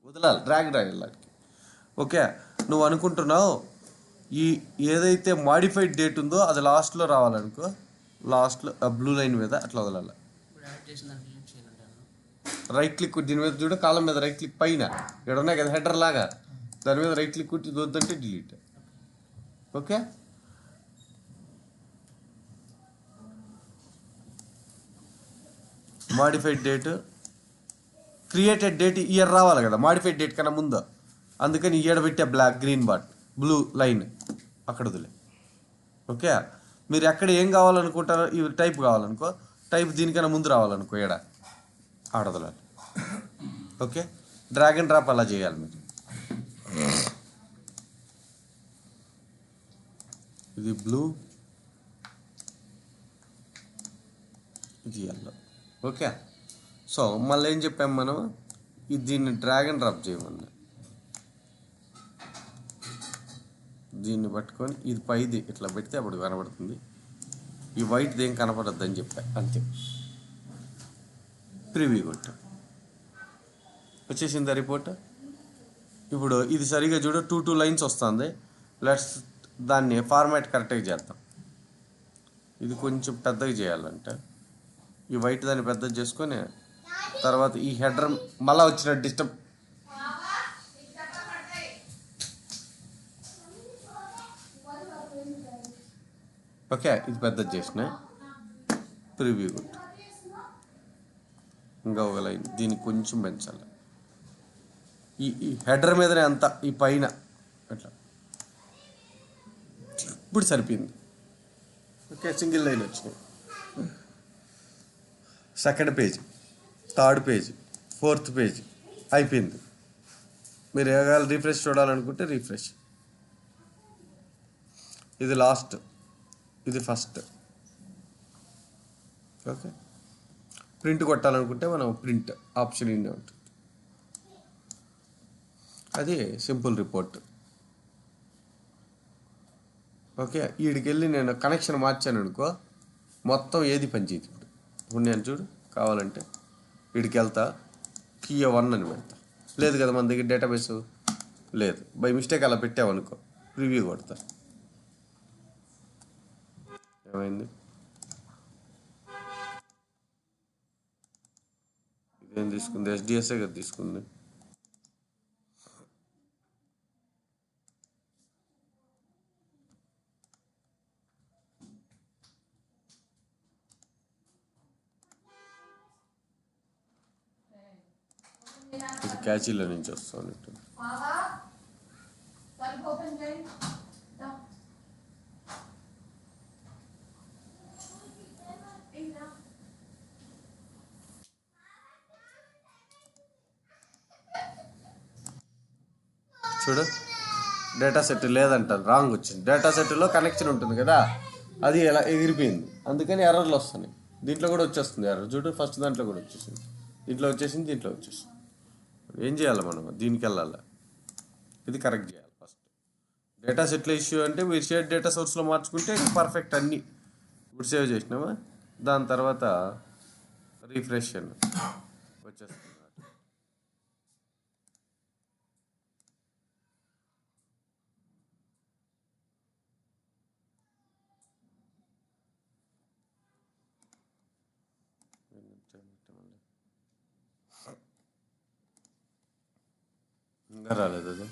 వదలాలి, డ్రాగ్ వెళ్ళాలి. ఓకే, నువ్వు అనుకుంటున్నావు ఈ ఏదైతే మాడిఫైడ్ డేట్ ఉందో అది లాస్ట్లో రావాలనుకో, లాస్ట్లో ఆ బ్లూ లైన్ మీద అట్లా వదలాలి. రైట్ క్లిక్ దీని మీద చూడ, కాలం మీద రైట్ క్లిక్ పైన ఇక్కడ ఉన్నాయి కదా హెడర్ లాగా, దాని మీద రైట్ క్లిక్ కొట్టి వద్దంటే delete. Okay, modified date, created date year రావాలి కదా మాడిఫైడ్ డేట్ కన్నా ముందు, అందుకని ఇయర్ పెట్టే black green but blue line అక్కడ వదిలే. ఓకే, మీరు ఎక్కడ ఏం కావాలనుకుంటారో, ఈ టైప్ కావాలనుకో, టైప్ దీనికన్నా ముందు రావాలనుకో ఏడ ఆడదలాలి. ఓకే, డ్రాగ్ అండ్ డ్రాప్ అలా చేయాలి మీరు. ఇది బ్లూ, ఇది ఎల్లో. ఓకే, సో మళ్ళీ ఏం చెప్పాం మనం, దీన్ని డ్రాగ్ అండ్ డ్రాప్ చేయమన్నా, దీన్ని పట్టుకొని ఇది పైది ఇట్లా పెడితే అప్పుడు కనబడుతుంది. ఈ వైట్ది ఏం కనపడద్దు అని చెప్పా, అంతే. ప్రివ్యూ కొట్ట వచ్చేసింది రిపోర్ట్. ఇప్పుడు ఇది సరిగా చూడు, 2 లైన్స్ వస్తుంది. లెట్స్ దాన్ని ఫార్మాట్ కరెక్ట్గా చేద్దాం. ఇది కొంచెం పెద్దగా చేయాలంటే ఈ వైట్ దాన్ని పెద్దగా చేసుకొని, తర్వాత ఈ హెడర్ మళ్ళీ వచ్చిన డిస్టర్బ్. ఓకే, ఇది పెద్దది చేసిన, ప్రివ్యూ కొట్టు. ఇంకా ఒక లైన్ దీన్ని కొంచెం పెంచాలి, ఈ హెడర్ మీదనే అంతా ఈ పైన అట్లా. ఇప్పుడు సరిపోయింది. ఓకే, సింగిల్ లైన్ వచ్చినాయి. Second page, third page, fourth page అయిపోయింది. మీరు ఏగాల రీఫ్రెష్ చూడాలనుకుంటే రీఫ్రెష్. ఇది లాస్ట్, ఇది ఫస్ట్. ఓకే, ప్రింట్ కొట్టాలనుకుంటే మనం ప్రింట్ ఆప్షన్ ఇన్నే ఉంటుంది. అది సింపుల్ రిపోర్ట్. ఓకే, వీడికి వెళ్ళి నేను కనెక్షన్ మార్చాను అనుకో, మొత్తం ఏది పనిచేయదు. ఇప్పుడు నేను చూడు కావాలంటే వీడికి వెళ్తా, కియో 1 అని పెడతా. లేదు కదా మన దగ్గర డేటాబేస్ లేదు, బై మిస్టేక్ అలా పెట్టామనుకో, ప్రివ్యూ కొడతా. ఏమైంది, ఇదేం తీసుకుంది, ఎస్డిఎస్ఏ కదా తీసుకుంది. ఇది క్యాచీలో నుంచి వస్తున్నట్టు. చూడు డేటా సెట్ లేదంటారు, రాంగ్ వచ్చింది. డేటా సెట్లో కనెక్షన్ ఉంటుంది కదా, అది ఎలా ఎగిరిపోయింది, అందుకని ఎర్రర్లు వస్తున్నాయి. దీంట్లో కూడా వచ్చేస్తుంది ఎర్రర్. చూడు ఫస్ట్ దాంట్లో కూడా వచ్చేసింది, దీంట్లో వచ్చేసింది, దీంట్లో వచ్చేసింది. ఏం చేయాలి మనం, దీనికి వెళ్ళాలి, ఇది కరెక్ట్ చేయాలి. ఫస్ట్ డేటా సెట్లో ఇష్యూ అంటే మీరు షేర్ డేటా సోర్స్లో మార్చుకుంటే పర్ఫెక్ట్ అన్నీ. ఇప్పుడు సేవ్ చేసినామా, దాని తర్వాత రీఫ్రెష్ వచ్చేస్తుంది. ఇంకా రాలేదు అది.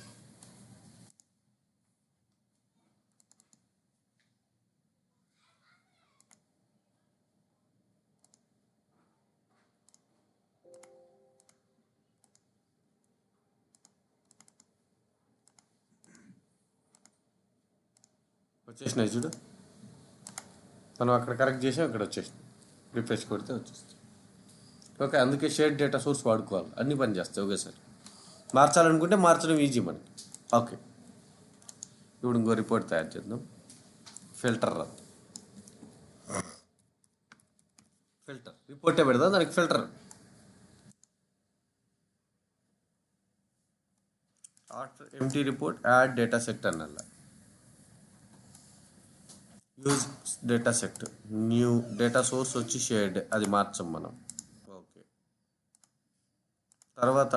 వచ్చేసినాయి చూడు, మనం అక్కడ కరెక్ట్ చేసాం, ఇక్కడ వచ్చేసినాయి. రిఫ్రెష్ కొడితే వచ్చేస్తుంది. ఓకే, అందుకే షేర్డ్ డేటా సోర్స్ వాడుకోవాలి, అన్ని పని చేస్తాయి ఒకేసారి. మార్చాలనుకుంటే మార్చడం ఈజీ మనకి. ఓకే, ఇప్పుడు ఇంకో రిపోర్ట్ తయారు చేద్దాం. ఫిల్టర్ రిపోర్టే పెడదాం, దానికి filter. After empty report add data set అన్నల్ల. Use data set, new data source వచ్చి షేర్డ్, అది మార్చం మనం. ఓకే, తర్వాత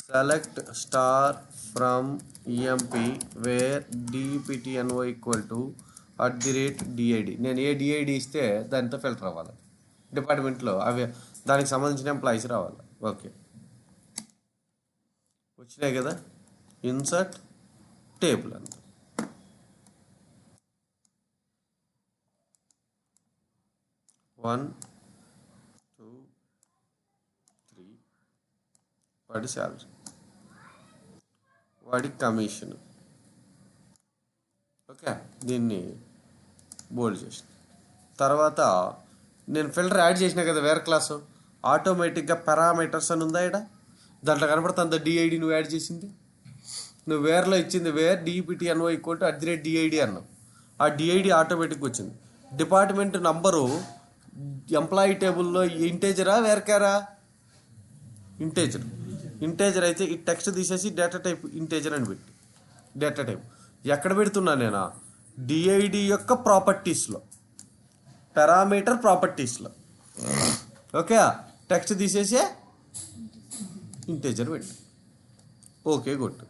select star from EMP where DPTNO equal to @DID. నేను ఏ డిఐడి ఇస్తే దానితో ఫిల్టర్ అవ్వాలి డిపార్ట్మెంట్లో, అవి దానికి సంబంధించిన ఎంప్లాయీస్ రావాలి. ఓకే, వచ్చినాయి కదా. ఇన్సర్ట్ టేబుల్ అంత. వన్ టూ త్రీ, వాడి శాలరీ, వాడి కమిషన్. ఓకే, దీన్ని బోల్డ్ చేసిన తర్వాత నేను ఫిల్టర్ యాడ్ చేసిన కదా వేర్ క్లాసు, ఆటోమేటిక్గా పారామీటర్స్ అని ఉందా ఇక్కడ, దాంట్లో కనపడుతుంది డిఐడి నువ్వు యాడ్ చేసింది. నువ్వు వేర్లో ఇచ్చింది wear DPTNO equal to @DID అన్నావు. ఆ డిఐడి ఆటోమేటిక్గా వచ్చింది. డిపార్ట్మెంట్ నంబరు ఎంప్లాయీ టేబుల్లో ఇంటేజరా వేర్కారా? ఇంటేజర్ అయితే ఈ టెక్స్ట్ తీసేసి డేటా టైప్ ఇంటేజర్ అని పెట్టి, డేటా టైప్ ఎక్కడ పెడుతున్నా నేను? డిఐడి యొక్క ప్రాపర్టీస్లో, పారామీటర్ ప్రాపర్టీస్లో. ఓకే, టెక్స్ట్ తీసేసి ఇంటేజర్ పెట్టి ఓకే గుడ్.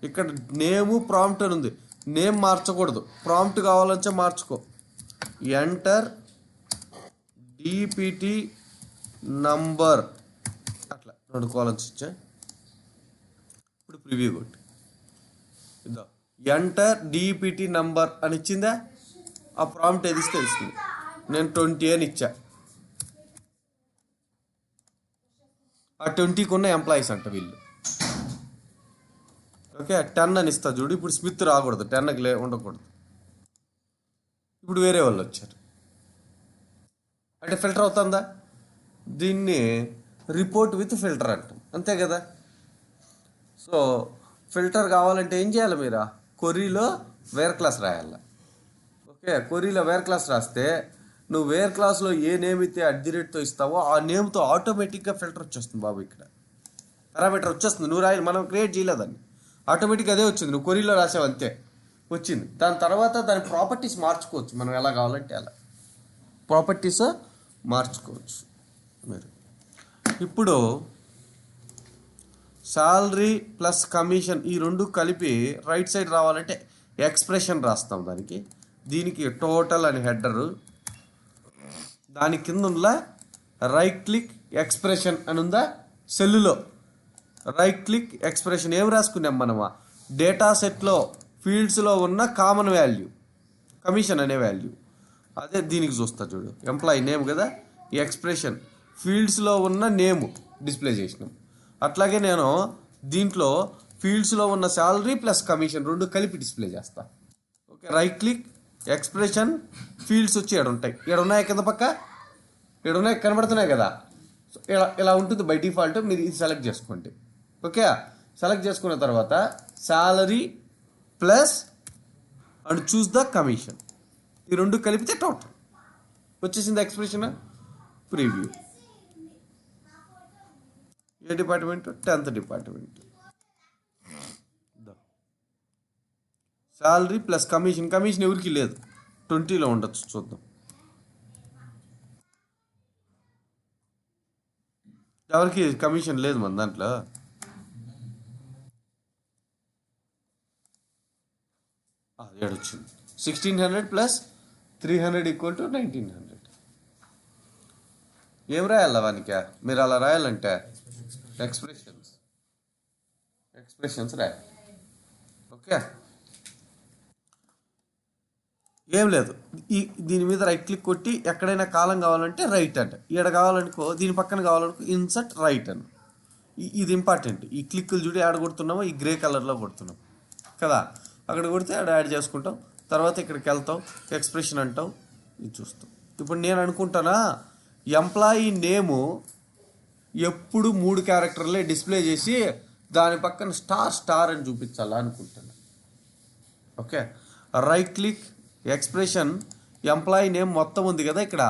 ఇక్కడ నేము ప్రాంప్ట్ అని ఉంది, నేమ్ మార్చకూడదు, ప్రాంప్ట్ కావాలంటే మార్చుకో. ఎంటర్ డిపిటి నంబర్ అట్లా 2 కాలమ్స్ ఇచ్చా. ఇప్పుడు ప్రివ్యూ కొట్టి ఇద్దాం. ఎంటర్ డిపిటి నంబర్ అని ఇచ్చిందా, ఆ ప్రాంప్ట్ ఏది ఇస్తే తెలుస్తుంది. నేను 20 అని ఇచ్చా. ఆ 20కి ఉన్న ఎంప్లాయీస్ అంట వీళ్ళు. ఓకే, 10 అని ఇస్తా చూడు. ఇప్పుడు స్మిత్ రాకూడదు, 10కి ఉండకూడదు. ఇప్పుడు వేరే వాళ్ళు వచ్చారు అంటే ఫిల్టర్ అవుతుందా? దీన్ని రిపోర్ట్ విత్ ఫిల్టర్ అంటాం, అంతే కదా. సో ఫిల్టర్ కావాలంటే ఏం చేయాలి మీరు? కొర్రీలో వేర్ క్లాస్ రాయాలి. ఓకే, కొర్రీలో వేర్ క్లాస్ రాస్తే నువ్వు వేర్ క్లాస్లో ఏ నేమ్ అయితే @తో ఇస్తావో ఆ నేమ్తో ఆటోమేటిక్గా ఫిల్టర్ వచ్చేస్తుంది బాబు. ఇక్కడ పారామీటర్ వచ్చేస్తుంది, నువ్వు రాయాలి, మనం క్రియేట్ చేయలేదని, ఆటోమేటిక్గా అదే వచ్చింది. నువ్వు కొర్రీలో రాసావు అంతే, వచ్చింది. దాని తర్వాత దాని ప్రాపర్టీస్ మార్చుకోవచ్చు మనం, ఎలా కావాలంటే అలా ప్రాపర్టీస్ మార్చుకోవచ్చు మీరు. ఇప్పుడు శాలరీ ప్లస్ కమిషన్ ఈ రెండు కలిపి రైట్ సైడ్ రావాలంటే ఎక్స్ప్రెషన్ రాస్తాం దానికి. దీనికి టోటల్ అని హెడరు, దాని కింద ఉన్న రైట్ క్లిక్ ఎక్స్ప్రెషన్ అని ఉందా, సెల్లులో రైట్ క్లిక్ ఎక్స్ప్రెషన్. ఏం రాసుకున్నాం మనమా? డేటా సెట్లో ఫీల్డ్స్లో ఉన్న కామన్ వాల్యూ కమిషన్ అనే వాల్యూ, అదే దీనికి చూస్తా చూడు. ఎంప్లాయీ నేమ్ కదా, ఈ ఎక్స్ప్రెషన్ ఫీల్డ్స్లో ఉన్న నేమ్ డిస్ప్లే చేసినాం. అట్లాగే నేను దీంట్లో ఫీల్డ్స్లో ఉన్న శాలరీ ప్లస్ కమిషన్ రెండు కలిపి డిస్ప్లే చేస్తా. Okay, right click expression fields వచ్చి ఏడుంటాయి, ఏడున్నాయి కింద పక్క, ఏడున్నాయి కనబడుతున్నాయి కదా. ఇలా ఇలా ఉంటుంది బై డిఫాల్ట్. మీరు ఇది సెలెక్ట్ చేసుకోండి. ఓకే, సెలెక్ట్ చేసుకున్న తర్వాత salary plus and choose the commission, ఈ రెండు కలిపితే టోటల్ వచ్చేసింది ఎక్స్ప్రెషన్. ప్రివ్యూ. ఏ department? 10th department. Salary plus commission, commission ఎవరికి లేదు, 20లో ఉండొచ్చు, చూద్దాం. ఎవరికి కమిషన్ లేదు మన దాంట్లో. ఏడొచ్చింది 1600 + 300 = 1900. ఏం రాయాలి వానికి? మీరు అలా రాయాలంటే ఎక్స్ప్రెషన్స్ రాయాలి. ఓకే, ఏం లేదు. దీని మీద రైట్ క్లిక్ కొట్టి ఎక్కడైనా కాలం కావాలంటే రైట్ అంట, ఈడ కావాలనుకో దీని పక్కన కావాలనుకో ఇన్సర్ట్ రైట్ అని. ఇది ఇంపార్టెంట్. ఈ క్లిక్కులు చూడి యాడ్ కొడుతున్నామో ఈ గ్రే కలర్లో కొడుతున్నాం కదా, అక్కడ కొడితే ఆడ యాడ్ చేసుకుంటాం. తర్వాత ఇక్కడికి వెళ్తాం, ఎక్స్ప్రెషన్ అంటాం, ఇది చూస్తాం. ఇప్పుడు నేను అనుకుంటానా ఎంప్లాయీ నేము ఎప్పుడు 3 క్యారెక్టర్లే డిస్ప్లే చేసి దాని పక్కన స్టార్ అని చూపించాలా అనుకుంటాను. Okay, right click, expression, employee name మొత్తం ఉంది కదా, ఇక్కడ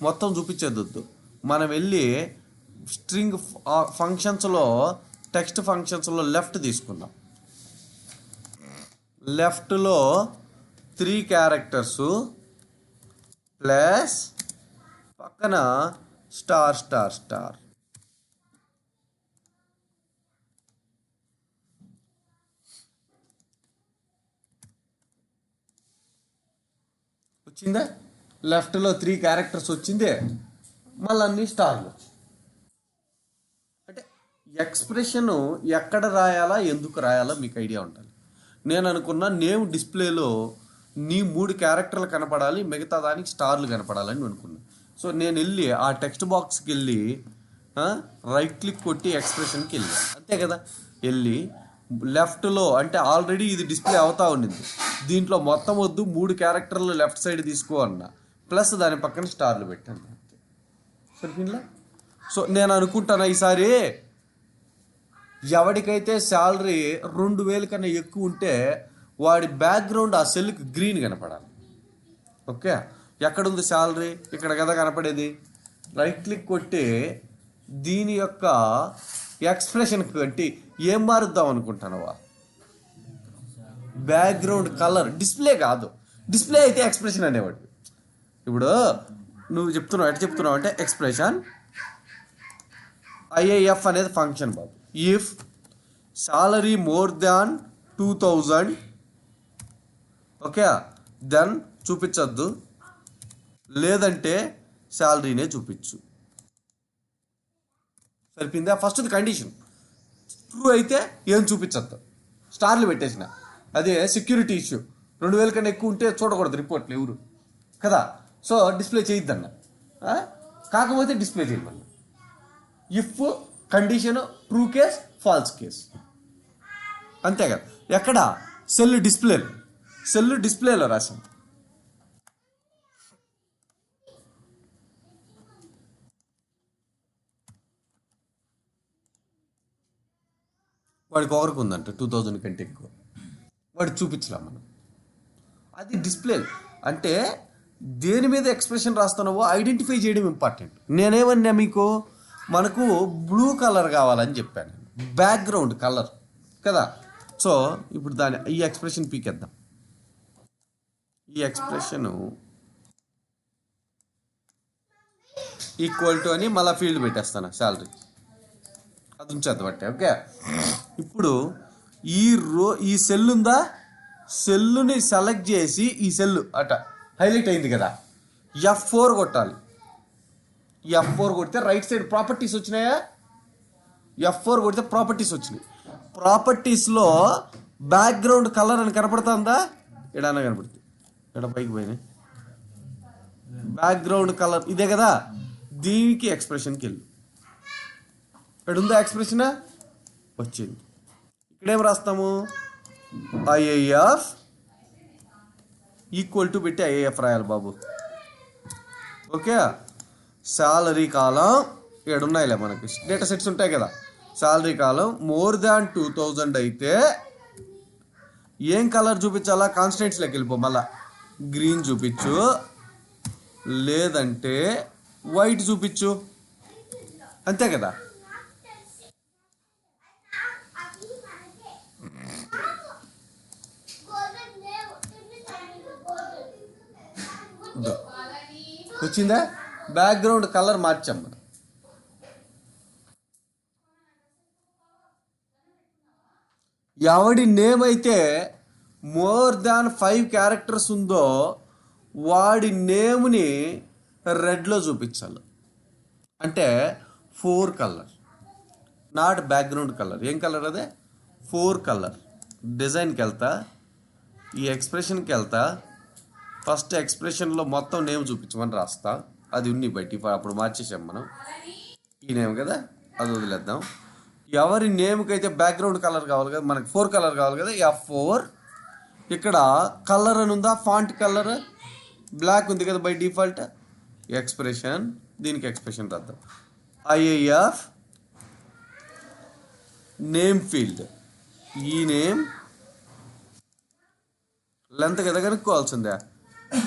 మొత్తం చూపించేద్దు. మనం వెళ్ళి స్ట్రింగ్ ఫంక్షన్స్లో టెక్స్ట్ ఫంక్షన్స్లో లెఫ్ట్ తీసుకుందాం. లెఫ్ట్లో 3 క్యారెక్టర్స్ ప్లస్ పక్కన స్టార్. వచ్చిందా? లెఫ్ట్లో 3 క్యారెక్టర్స్ వచ్చిందే, మళ్ళీ అన్ని స్టార్లు. అంటే ఎక్స్ప్రెషన్ ఎక్కడ రాయాలా, ఎందుకు రాయాలా మీకు ఐడియా ఉండాలి. నేను అనుకున్న నేమ్ డిస్ప్లేలో నీ 3 క్యారెక్టర్లు కనపడాలి, మిగతా దానికి స్టార్లు కనపడాలని అనుకున్నా. సో నేను వెళ్ళి ఆ టెక్స్ట్ బాక్స్కి వెళ్ళి రైట్ క్లిక్ కొట్టి ఎక్స్ప్రెషన్కి వెళ్ళి, అంతే కదా, వెళ్ళి లెఫ్ట్లో అంటే ఆల్రెడీ ఇది డిస్ప్లే అవుతా ఉండింది, దీంట్లో మొత్తం వద్దు 3 క్యారెక్టర్లు లెఫ్ట్ సైడ్ తీసుకో అన్న, ప్లస్ దాని పక్కన స్టార్లు పెట్టాను. సరిపోయిందా? సో నేను అనుకుంటాను ఈసారి ఎవరికైతే శాలరీ 2000 కన్నా ఎక్కువ ఉంటే వాడి బ్యాక్గ్రౌండ్ ఆ సెల్కి గ్రీన్ కనపడాలి. ఓకే, ఎక్కడుంది శాలరీ? ఇక్కడ కదా కనపడేది. రైట్ క్లిక్ కొట్టి దీని యొక్క ఎక్స్ప్రెషన్ కట్టి ఏం మారుద్దాం అనుకుంటానవా? Background colour. డిస్ప్లే కాదు, డిస్ప్లే అయితే ఎక్స్ప్రెషన్ అనేవాడు. ఇప్పుడు నువ్వు చెప్తున్నావు, ఎట్లా చెప్తున్నావు అంటే ఎక్స్ప్రెషన్ IIF అనేది ఫంక్షన్ బాబు. If salary more than 2000, okay, then చూపించద్దు, లేదంటే శాలరీనే చూపించు. సరిపోయిందా? ఫస్ట్ది కండిషన్. ట్రూ అయితే ఏం చూపించద్దు, స్టార్లు పెట్టేసిన. అదే సెక్యూరిటీ ఇష్యూ, 2000 కన్నా ఎక్కువ ఉంటే చూడకూడదు రిపోర్ట్లు ఎవరు కదా, సో డిస్ప్లే చేయొద్దన్న. కాకపోతే డిస్ప్లే చేయమన్న. If condition true case, false case, అంతే కదా. ఎక్కడ? సెల్ డిస్ప్లేలో రాసాం. వాడికి ఓవర్కి ఉందంట 2000 కంటే ఎక్కువ, వాడు చూపించలే మనం. అది డిస్ప్లే అంటే దేని మీద ఎక్స్ప్రెషన్ రాస్తున్నావో ఐడెంటిఫై చేయడం ఇంపార్టెంట్. నేనేమన్నా మీకు మనకు బ్లూ కలర్ కావాలని చెప్పాను, బ్యాక్గ్రౌండ్ కలర్ కదా. సో ఇప్పుడు ఈ ఎక్స్ప్రెషన్ పీకేద్దాం. ఈ ఎక్స్ప్రెషన్ ఈక్వల్ టు అని మళ్ళీ ఫీల్డ్ పెట్టేస్తాను, శాలరీ అది ఉంచేద్దాం అంటే. ఓకే, ఇప్పుడు ఈ సెల్ ఉందా, సెల్లుని సెలెక్ట్ చేసి ఈ సెల్ హైలైట్ అయింది కదా, F4 కొట్టాలి. F4 కొడితే రైట్ సైడ్ ప్రాపర్టీస్ వచ్చినాయా? F4 కొడితే ప్రాపర్టీస్ వచ్చినాయి. ప్రాపర్టీస్లో బ్యాక్గ్రౌండ్ కలర్ అని కనపడుతుందా? ఎడన్నా కనపడుతుంది, ఎడ పైకి పోయినాయి. బ్యాక్గ్రౌండ్ కలర్ ఇదే కదా, దీనికి ఎక్స్ప్రెషన్కి వెళ్ళు. ఇక్కడ ఉందా ఎక్స్ప్రెషన్? వచ్చింది. ఇక్కడేం రాస్తాము? IIF ఈక్వల్ టు పెట్టి IIF రాయాలి బాబు. ఓకే, శాలరీ కాలం ఇక్కడ ఉన్నాయిలే, మనకి డేటా సెట్స్ ఉంటాయి కదా. శాలరీ కాలం మోర్ దాన్ 2000 అయితే ఏం కలర్ చూపించాలా? కాన్స్టెంట్స్లోకి వెళ్ళిపో, మళ్ళా గ్రీన్ చూపించు, లేదంటే వైట్ చూపించు, అంతే కదా. వచ్చిందా? బ్యాక్గ్రౌండ్ కలర్ మార్చాం మనం. ఎవడి నేమ్ అయితే మోర్ దాన్ 5 క్యారెక్టర్స్ ఉందో వాడి నేమ్ని రెడ్లో చూపించాలి. అంటే 4 కలర్, నాట్ బ్యాక్గ్రౌండ్ కలర్. ఏం కలర్ అదే? 4 కలర్. డిజైన్కి వెళ్తా, ఈ ఎక్స్ప్రెషన్కి వెళ్తా. ఫస్ట్ ఎక్స్ప్రెషన్లో మొత్తం నేమ్ చూపించమని రాస్తా. అది ఉంది బట్టి అప్పుడు మార్చేసాం మనం. ఈ నేమ్ కదా, అది వదిలేద్దాం. ఎవరి నేమ్కి అయితే బ్యాక్గ్రౌండ్ కలర్ కావాలి కదా, మనకి 4 కలర్ కావాలి కదా, F4. ఇక్కడ కలర్ అని ఉందా, ఫాంట్ కలర్ బ్లాక్ ఉంది కదా బై డిఫాల్ట్. ఎక్స్ప్రెషన్, దీనికి ఎక్స్ప్రెషన్ రాద్దాం. IIF నేమ్ ఫీల్డ్, ఈ నేమ్ లెంత్ కదా కనుక్కోవాల్సిందే.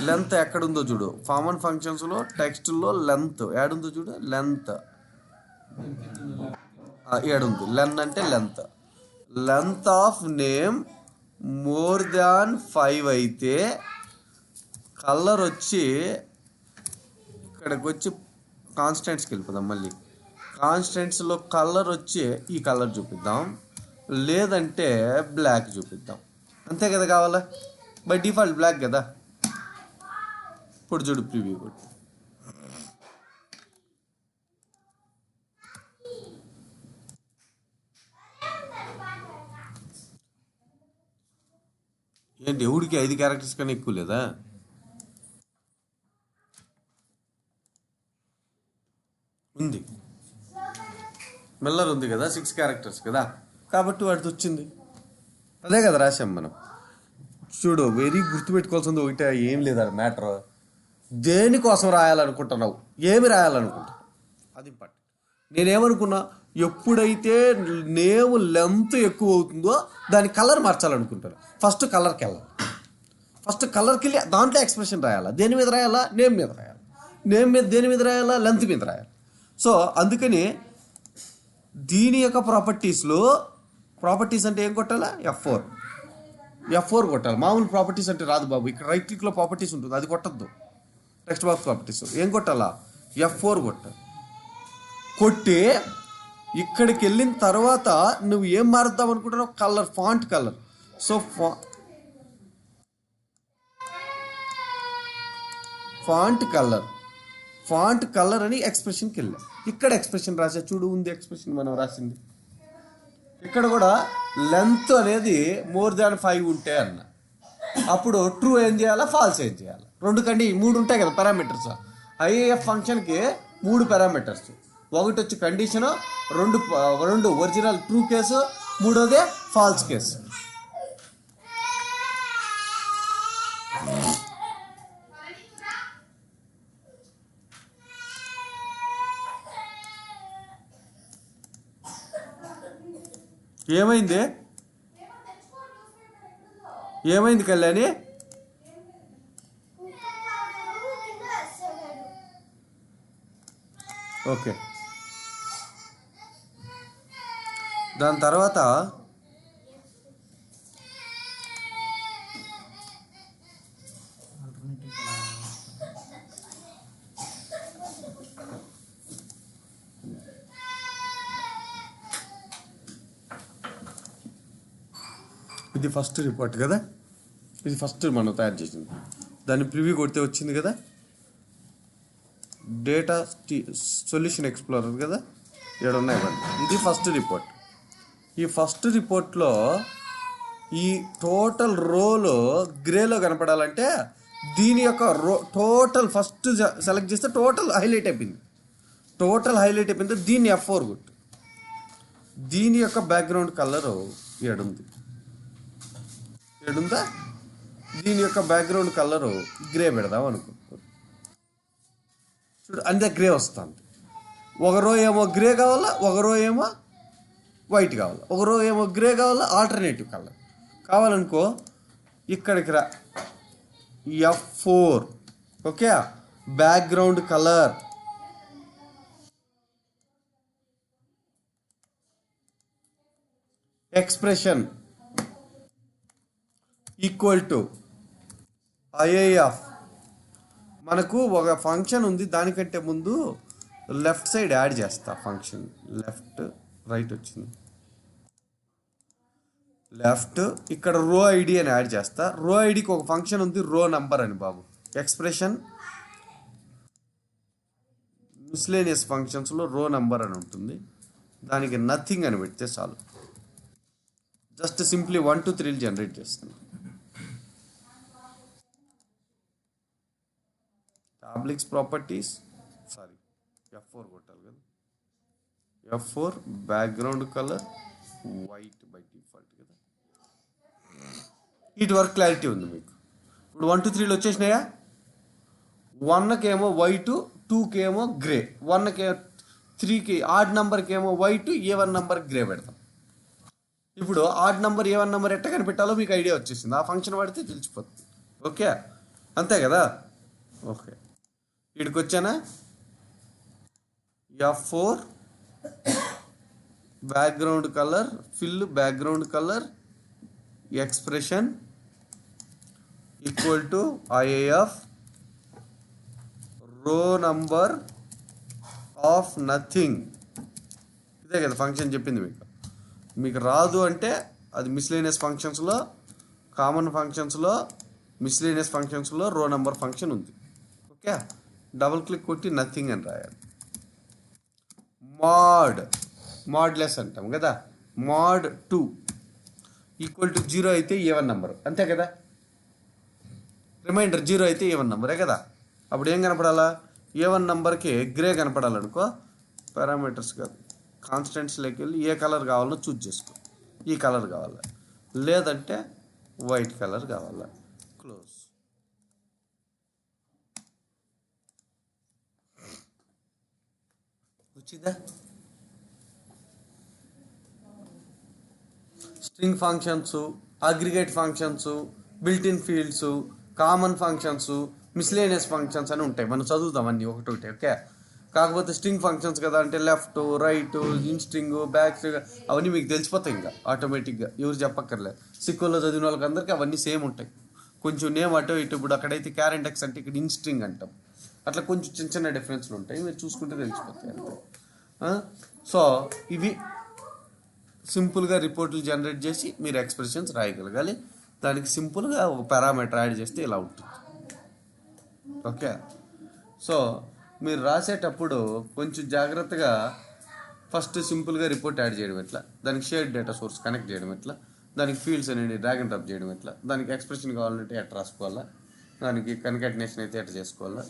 లెంత్ ఎక్కడుందో చూడు, కామన్ ఫంక్షన్స్లో టెక్స్ట్లో లెంత్ ఏడుందో చూడు. లెంత్ ఏడుంది, లెన్ అంటే length. Length of name more than 5 అయితే కలర్ వచ్చి ఇక్కడికి వచ్చి కాన్స్టెంట్స్కి వెళ్ళిపోదాం. మళ్ళీ కాన్స్టెంట్స్లో కలర్ వచ్చి ఈ కలర్ చూపిద్దాం, లేదంటే బ్లాక్ చూపిద్దాం. అంతే కదా కావాలా? బై డిఫాల్ట్ బ్లాక్ కదా. ఇప్పుడు చూడు ప్రివ్యూ కొట్టి. ఏంటి ఎవడికి 5 క్యారెక్టర్స్ కన్నా ఎక్కువ లేదా? ఉంది, మిల్లర్ ఉంది కదా, 6 క్యారెక్టర్స్ కదా, కాబట్టి వాటికి వచ్చింది. అదే కదా రాసాం మనం. చూడు, వెరీ గుర్తుపెట్టుకోవాల్సింది ఒకటే, ఏం లేదా మ్యాటర్. దేనికోసం రాయాలనుకుంటున్నావు, ఏమి రాయాలనుకుంటున్నావు, అది ఇంపార్టెంట్. నేనేమనుకున్నా, ఎప్పుడైతే నేమ్ లెంత్ ఎక్కువ అవుతుందో దాని కలర్ మార్చాలనుకుంటాను. ఫస్ట్ కలర్కి వెళ్ళాలి. ఫస్ట్ కలర్కి వెళ్ళి దాంట్లో ఎక్స్ప్రెషన్ రాయాలా. దేని మీద రాయాలా? నేమ్ మీద రాయాలి. నేమ్ మీద దేని మీద రాయాలా? లెంత్ మీద రాయాలి. సో అందుకని దీని యొక్క ప్రాపర్టీస్ అంటే ఏం కొట్టాలా? F4 కొట్టాలి. మామూలు ప్రాపర్టీస్ అంటే రాదు బాబు. ఇక్కడ రైట్ క్లిక్లో ప్రాపర్టీస్ ఉంటుంది, అది కొట్టద్దు. టెక్స్ట్ బాక్స్ ప్రాపర్టీస్ ఏం కొట్టాలా? F4 కొట్టాలి. కొట్టి ఇక్కడికి వెళ్ళిన తర్వాత నువ్వు ఏం మారుద్దాం అనుకుంటున్నావు? Colour, font colour. So font colour అని ఎక్స్ప్రెషన్కి వెళ్ళా. ఇక్కడ ఎక్స్ప్రెషన్ రాసా చూడు, ఉంది ఎక్స్ప్రెషన్ మనం రాసింది. ఇక్కడ కూడా లెంత్ అనేది మోర్ దాన్ 5 ఉంటే అన్న, అప్పుడు ట్రూ ఏం చేయాలా, ఫాల్స్ ఏం చేయాలి. 3 ఉంటాయి కదా పారామీటర్స్. IIF ఫంక్షన్కి 3 పారామీటర్స్. ఒకటి వచ్చి కండిషను, రెండు ఒరిజినల్ ట్రూ కేసు, మూడోదే ఫాల్స్ కేసు. ఏమైంది కళ్యాణి? ఓకే, దాని తర్వాత ఇది ఫస్ట్ రిపోర్ట్ కదా, ఇది ఫస్ట్ మనం తయారు చేసింది. దాన్ని ప్రివ్యూ కొడితే వచ్చింది కదా, డేటా సొల్యూషన్ ఎక్స్ప్లోరర్ కదా, 7 ఉన్నాయి ఇవన్నీ. ఇది ఫస్ట్ రిపోర్ట్. ఈ ఫస్ట్ రిపోర్ట్లో ఈ టోటల్ రోలో గ్రేలో కనపడాలంటే దీని యొక్క టోటల్ ఫస్ట్ సెలెక్ట్ చేస్తే టోటల్ హైలైట్ అయిపోయింది. దీన్ని F4 కొట్టు. దీని యొక్క బ్యాక్గ్రౌండ్ కలరు 7 ఉంది. దీని యొక్క బ్యాక్గ్రౌండ్ కలరు గ్రే పెడదాం అనుకుంటున్నాను. చూడు, అంతే గ్రే వస్తుంది. ఒక రో ఏమో గ్రే కావాలా, ఒక రో ఏమో వైట్ కావాలా, ఒక రో ఏమో గ్రే కావాలా, ఆల్టర్నేటివ్ కలర్ కావాలనుకో, ఇక్కడికి రా. F4 okay, background colour expression equal to IIF. మనకు ఒక ఫంక్షన్ ఉంది, దానికంటే ముందు లెఫ్ట్ సైడ్ యాడ్ చేస్తా. ఫంక్షన్ లెఫ్ట్ రైట్ వచ్చింది, లెఫ్ట్ ఇక్కడ రో ఐడి అని యాడ్ చేస్తా. రో ఐడికి ఒక ఫంక్షన్ ఉంది, రో నంబర్ అని బాబు. ఎక్స్ప్రెషన్ మిస్లేనియస్ ఫంక్షన్స్లో రో నెంబర్ అని ఉంటుంది, దానికి నథింగ్ అని పెడితే చాలు. జస్ట్ సింప్లీ 1 to 3 జనరేట్ చేస్తుంది. టాబ్లిక్స్ ప్రాపర్టీస్ F4 కొట్టాలి కదా, F4 background colour white by default కదా. ఇటు వరకు క్లారిటీ ఉంది మీకు. ఇప్పుడు 1 to 3 వచ్చేసినాయా. 1కి ఏమో వైట్, 2కి ఏమో గ్రే, 1కి 3కి ఆడ్ నెంబర్కి ఏమో వైట్, A1 నెంబర్ గ్రే పెడతాం. ఇప్పుడు ఆడ్ నెంబర్ A1 నెంబర్ ఎట్ట కనిపెట్టాలో మీకు ఐడియా వచ్చేసింది. ఆ ఫంక్షన్ వాడితే తెలిసిపోతుంది. ఓకే, అంతే కదా. ఓకే, వీడికి వచ్చానా. F4 background colour fill background colour expression equal to IAF రో నంబర్ ఆఫ్ నథింగ్. ఇదే కదా ఫంక్షన్ చెప్పింది మీకు. మీకు రాదు అంటే అది మిస్లేనియస్ ఫంక్షన్స్లో, కామన్ ఫంక్షన్స్లో, మిస్లేనియస్ ఫంక్షన్స్లో రో నెంబర్ ఫంక్షన్ ఉంది. ఓకే, డబుల్ క్లిక్ కొట్టి నథింగ్ అని రాయాలి. మాడ్లెస్ అంటాం కదా. mod 2 ఈక్వల్ టు 0 అయితే A1 నెంబర్, అంతే కదా. రిమైండర్ 0 అయితే A1 నెంబరే కదా. అప్పుడు ఏం కనపడాలా, A1 నెంబర్కి గ్రే కనపడాలనుకో, పారామీటర్స్ కాదు కాన్స్టెంట్స్లోకి వెళ్ళి ఏ కలర్ కావాలో చూజ్ చేసుకో. ఈ కలర్ కావాలా, లేదంటే వైట్ కలర్ కావాలా. క్లోజ్. వచ్చిందా. String functions, aggregate functions, built in fields, common functions, miscellaneous functions అని ఉంటాయి. మనం చదువుతాం అన్నీ ఒకటి. ఓకే, కాకపోతే స్ట్రింగ్ ఫంక్షన్స్ కదా అంటే left, right, in string, back string అవన్నీ మీకు తెలిసిపోతాయి ఇంకా ఆటోమేటిక్గా, ఎవరు చెప్పక్కర్లేదు. సిక్కుల్లో చదివిన వాళ్ళకి అందరికీ అవన్నీ సేమ్ ఉంటాయి. కొంచెం నేమ్ అటో ఇటు. ఇప్పుడు అక్కడైతే క్యారెంట్ ఎక్స్ అంటే ఇక్కడ ఇన్ స్ట్రింగ్ అంటాం. అట్లా కొంచెం చిన్న చిన్న డిఫరెన్స్లు ఉంటాయి, మీరు చూసుకుంటే తెలిసిపోతాయి అంతే. సో ఇవి సింపుల్గా రిపోర్ట్లు జనరేట్ చేసి మీరు ఎక్స్ప్రెషన్స్ రాయగలగాలి. దానికి సింపుల్గా ఒక పారామీటర్ యాడ్ చేస్తే ఇలా ఉంటుంది. ఓకే, సో మీరు రాసేటప్పుడు కొంచెం జాగ్రత్తగా ఫస్ట్ సింపుల్గా రిపోర్ట్ యాడ్ చేయడం ఎట్లా, దానికి షేర్డ్ డేటా సోర్స్ కనెక్ట్ చేయడం ఎట్లా, దానికి ఫీల్డ్స్ అనేది డ్రాగ్ అండ్ డ్రాప్ చేయడం ఎట్లా, దానికి ఎక్స్ప్రెషన్ కావాలంటే ఎట్లా రాసుకోవాలా, దానికి కన్కాటినేషన్ అయితే ఎట్లా చేసుకోవాలా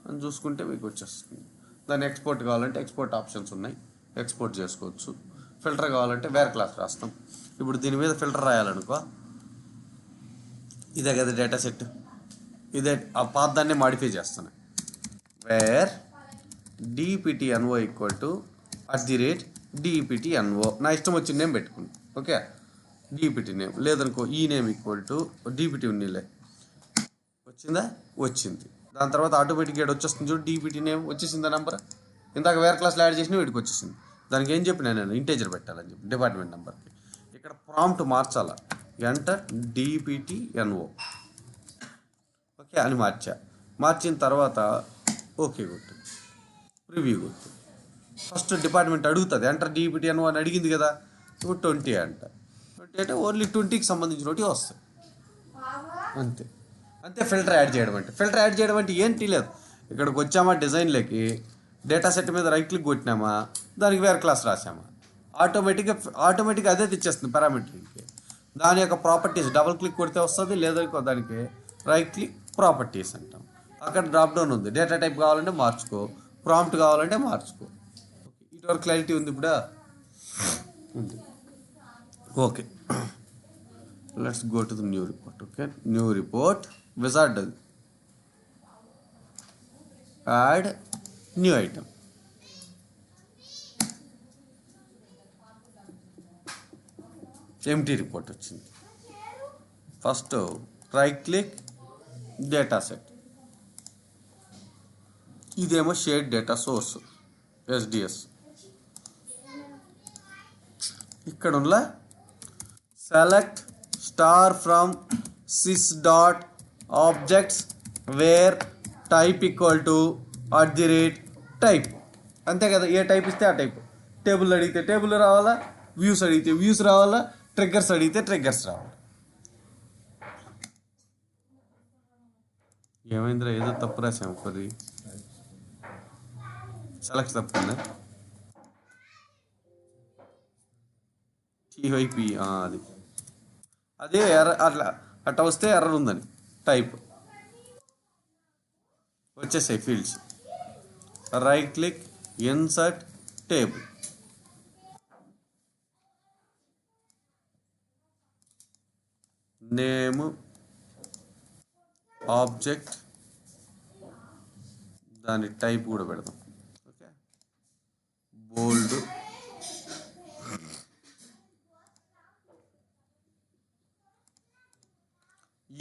అని చూసుకుంటే మీకు వచ్చేస్తుంది. దాన్ని ఎక్స్పోర్ట్ కావాలంటే ఎక్స్పోర్ట్ ఆప్షన్స్ ఉన్నాయి, ఎక్స్పోర్ట్ చేసుకోవచ్చు. ఫిల్టర్ కావాలంటే వేరే క్లాస్ రాస్తాం. ఇప్పుడు దీని మీద ఫిల్టర్ రాయాలనుకో, ఇదే కదా డేటా సెట్, ఇదే ఆ పాత్ దాన్ని మాడిఫై చేస్తాను. Where DPTNO equal to @DPTNO, నా ఇష్టం వచ్చిన నేమ్ పెట్టుకుని. ఓకే, DPT నేమ్ లేదనుకో, ఈ నేమ్ ఈక్వల్ టు DPT ఉన్నీలే. వచ్చిందా, వచ్చింది. దాని తర్వాత ఆటోమేటిక్గా వచ్చేస్తుంది చూడు, DPT నేమ్ వచ్చేసిందా నెంబర్. ఇందాక వేరే క్లాస్లో యాడ్ చేసిన వీడికి వచ్చేసింది. దానికి ఏం చెప్పినా నేను ఇంటేజర్ పెట్టాలని చెప్పి డిపార్ట్మెంట్ నెంబర్కి. ఇక్కడ ప్రాంప్ట్ మార్చాలా, ఎంటర్ DPTNO ఓకే అని మార్చిన తర్వాత ఓకే కొట్టు, రివ్యూ కొట్టు. ఫస్ట్ డిపార్ట్మెంట్ అడుగుతుంది, ఎంటర్ DPTNO అని అడిగింది కదా. ఇప్పుడు 20 అంట. 20 అంటే ఓన్లీ 20కి సంబంధించినవి వస్తాయి, అంతే. ఫిల్టర్ యాడ్ చేయడం అంటే ఏంటి లేదు. ఇక్కడికి వచ్చామా, డిజైన్లోకి డేటా సెట్ మీద రైట్ క్లిక్ కొట్టినామా, దానికి వేరే క్లాస్ రాసామా, ఆటోమేటిక్గా అదే తెచ్చేస్తుంది పారామీటర్కి. దాని యొక్క ప్రాపర్టీస్ డబుల్ క్లిక్ కొడితే వస్తుంది, లేదా దానికి రైట్ క్లిక్ ప్రాపర్టీస్ అంటాం. అక్కడ డ్రాప్ డౌన్ ఉంది, డేటా టైప్ కావాలంటే మార్చుకో, ప్రాంప్ట్ కావాలంటే మార్చుకో. ఇటువరకు క్లారిటీ ఉంది ఇప్పుడు ఉంది. Okay, let's go to the new report. Okay, new report wizard అది add new item. Empty report వచ్చింది. First right click data set, ఇదేమో షేర్డ్ డేటా సోర్స్ SDS. ఇక్కడ ఉన్న select star from sys dot objects where type equal to @type, అంతే కదా. ఏ type ఇస్తే ఆ టైప్. టేబుల్ అడిగితే టేబుల్ రావాలా, వ్యూస్ అడిగితే వ్యూస్ రావాలా, ట్రిగ్గర్స్ అడిగితే ట్రిగ్గర్స్ రావాలి. ఏమైందిరా, ఏదో తప్పు రాసాము కొద్ది. సెలెక్ట్ తప్పుందా టీవైపీ అది అదే ఎర్ర అట్లా వస్తే ఎర్రర్ ఉందని టైప్ వచ్చేసాయి fields. Right click, insert table. Name, object, దాని టైప్ కూడా పెడదాం. ఓకే, బోల్డ్,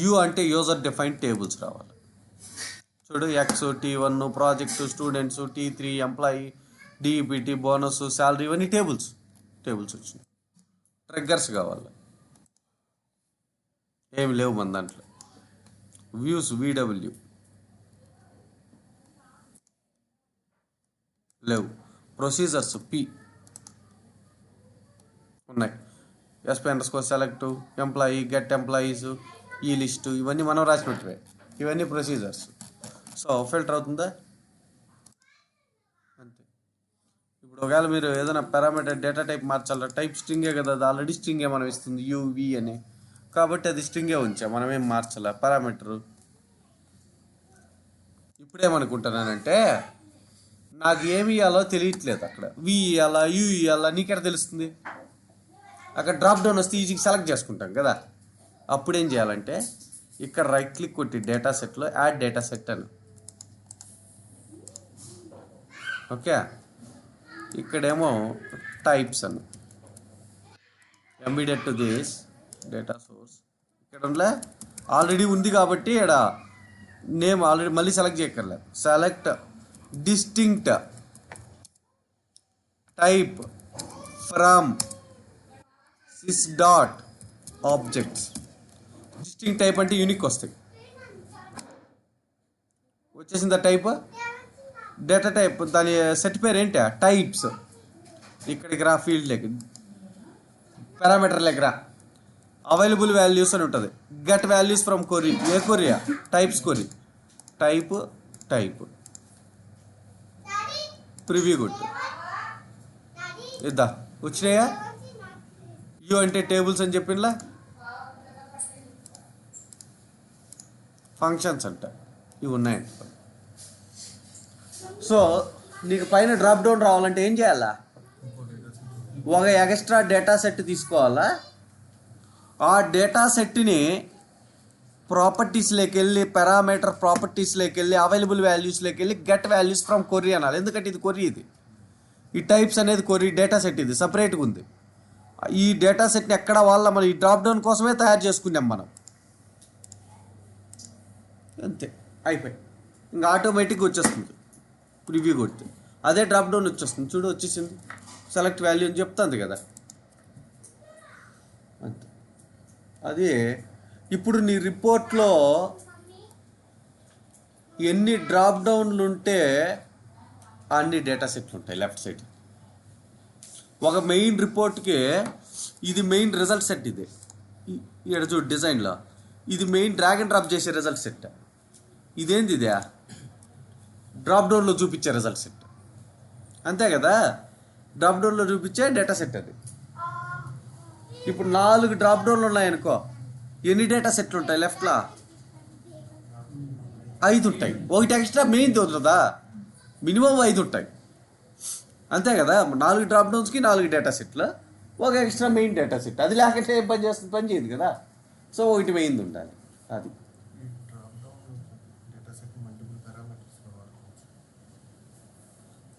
యూ అంటే యూజర్ డిఫైన్డ్ టేబుల్స్ రావాలి. చూడు, X, T1, project, students, T3, employee, DEPT, bonus, salary, ఇవన్నీ టేబుల్స్ వచ్చినాయి. ట్రిగ్గర్స్ కావాలి, ఏమి లేవు మన దాంట్లో. వ్యూస్, VW లేవు. ప్రొసీజర్స్ P ఉన్నాయి. SP_select, ఎంప్లాయీ, గెట్ ఎంప్లాయీస్, ఈ లిస్టు, ఇవన్నీ మనం రాసినట్టువే. ఇవన్నీ ప్రొసీజర్స్. సో ఫిల్టర్ అవుతుందా అంతే. ఇప్పుడు ఒకవేళ మీరు ఏదైనా పారామీటర్ డేటా టైప్ మార్చాలి, టైప్ స్ట్రింగే కదా, అది ఆల్రెడీ స్ట్రింగే మనం ఇస్తుంది UV అని, కాబట్టి అది స్ట్రింగే ఉంచాం, మనం ఏం మార్చాల పారామీటరు. ఇప్పుడేమనుకుంటున్నానంటే నాకు ఏమి ఇవ్వాలో తెలియట్లేదు. అక్కడ V ఇవ్వాలా, U ఇవ్వాలా, నీకెక్కడ తెలుస్తుంది? అక్కడ డ్రాప్ డౌన్ వస్తే ఈజీగా సెలెక్ట్ చేసుకుంటాం కదా. అప్పుడేం చేయాలంటే ఇక్కడ రైట్ క్లిక్ కొట్టి డేటా సెట్లో యాడ్ డేటా సెట్ అని. ఓకే, ఇక్కడేమో టైప్స్ అని, embedded to this data source. ఇక్కడ ఆల్రెడీ ఉంది కాబట్టి ఇక్కడ నేమ్ ఆల్రెడీ మళ్ళీ సెలెక్ట్ చేయక్కర్లేదు. Select distinct type from sys dot objects. Distinct type అంటే యూనిక్ వస్తాయి. వచ్చేసింది టైప్, డేటా టైప్, దాని సెట్ పేరు ఏంటి? టైప్స్. ఇక్కడికి రా, ఫీల్డ్ లెక్క, పారామీటర్ లెక్క రా, అవైలబుల్ వాల్యూస్ అని ఉంటుంది. Get values from కొరీ. A Korea? Types కొరీ. Type preview కొట్టు. ఇద్దా వచ్చినాయా? యూ అంటే టేబుల్స్ అని చెప్పిండ్లా, ఫంక్షన్స్ అంట, ఇవి ఉన్నాయంట. సో నీకు పైన డ్రాప్ డౌన్ రావాలంటే ఏం చేయాలా? ఒక ఎక్స్ట్రా డేటా సెట్ తీసుకోవాలా. ఆ డేటా సెట్ని ప్రాపర్టీస్లోకి వెళ్ళి, పారామీటర్ ప్రాపర్టీస్లోకి వెళ్ళి, అవైలబుల్ వాల్యూస్లోకి వెళ్ళి గెట్ వాల్యూస్ ఫ్రమ్ కొరీ అనాలి. ఎందుకంటే ఇది కొరీ, ఇది ఈ టైప్స్ అనేది కొరీ డేటా సెట్, ఇది సపరేట్గా ఉంది. ఈ డేటా సెట్ని ఎక్కడ వాళ్ళ మనం ఈ డ్రాప్ డౌన్ కోసమే తయారు చేసుకున్నాం మనం. అంతే, అయిపోయి ఇంకా ఆటోమేటిక్గా వచ్చేస్తుంది. ప్రివ్యూ కొడితే అదే డ్రాప్ డౌన్ వచ్చేస్తుంది. చూడు వచ్చేసింది. సెలెక్ట్ వాల్యూ అని చెప్తుంది కదా, అంతే. అది ఇప్పుడు నీ రిపోర్ట్లో ఎన్ని డ్రాప్ డౌన్లు ఉంటే అన్ని డేటా సెట్లు ఉంటాయి లెఫ్ట్ సైడ్. ఒక మెయిన్ రిపోర్ట్కి ఇది మెయిన్ రిజల్ట్ సెట్. ఇది ఇక్కడ చూడు డిజైన్లో, ఇది మెయిన్ డ్రాగ్ అండ్ డ్రాప్ చేసే రిజల్ట్ సెట్. ఇదేంది? ఇదే డ్రాప్ డౌన్లో చూపించే రిజల్ట్ సెట్, అంతే కదా. డ్రాప్ డౌన్లో చూపించే డేటా సెట్ అది. ఇప్పుడు 4 డ్రాప్ డౌన్లు ఉన్నాయనుకో, ఎన్ని డేటా సెట్లు ఉంటాయి లెఫ్ట్లో? 5 ఉంటాయి. ఒకటి ఎక్స్ట్రా మెయిన్ తోదుతుందా, మినిమం 5 ఉంటాయి, అంతే కదా. 4 డ్రాప్ డౌన్స్కి 4 డేటా సెట్లు, ఒక ఎక్స్ట్రా మెయిన్ డేటా సెట్. అది లేకపోతే ఏం పని చేస్తుంది? పని చేయదు కదా. సో ఒకటి మెయిన్ ఉండాలి. అది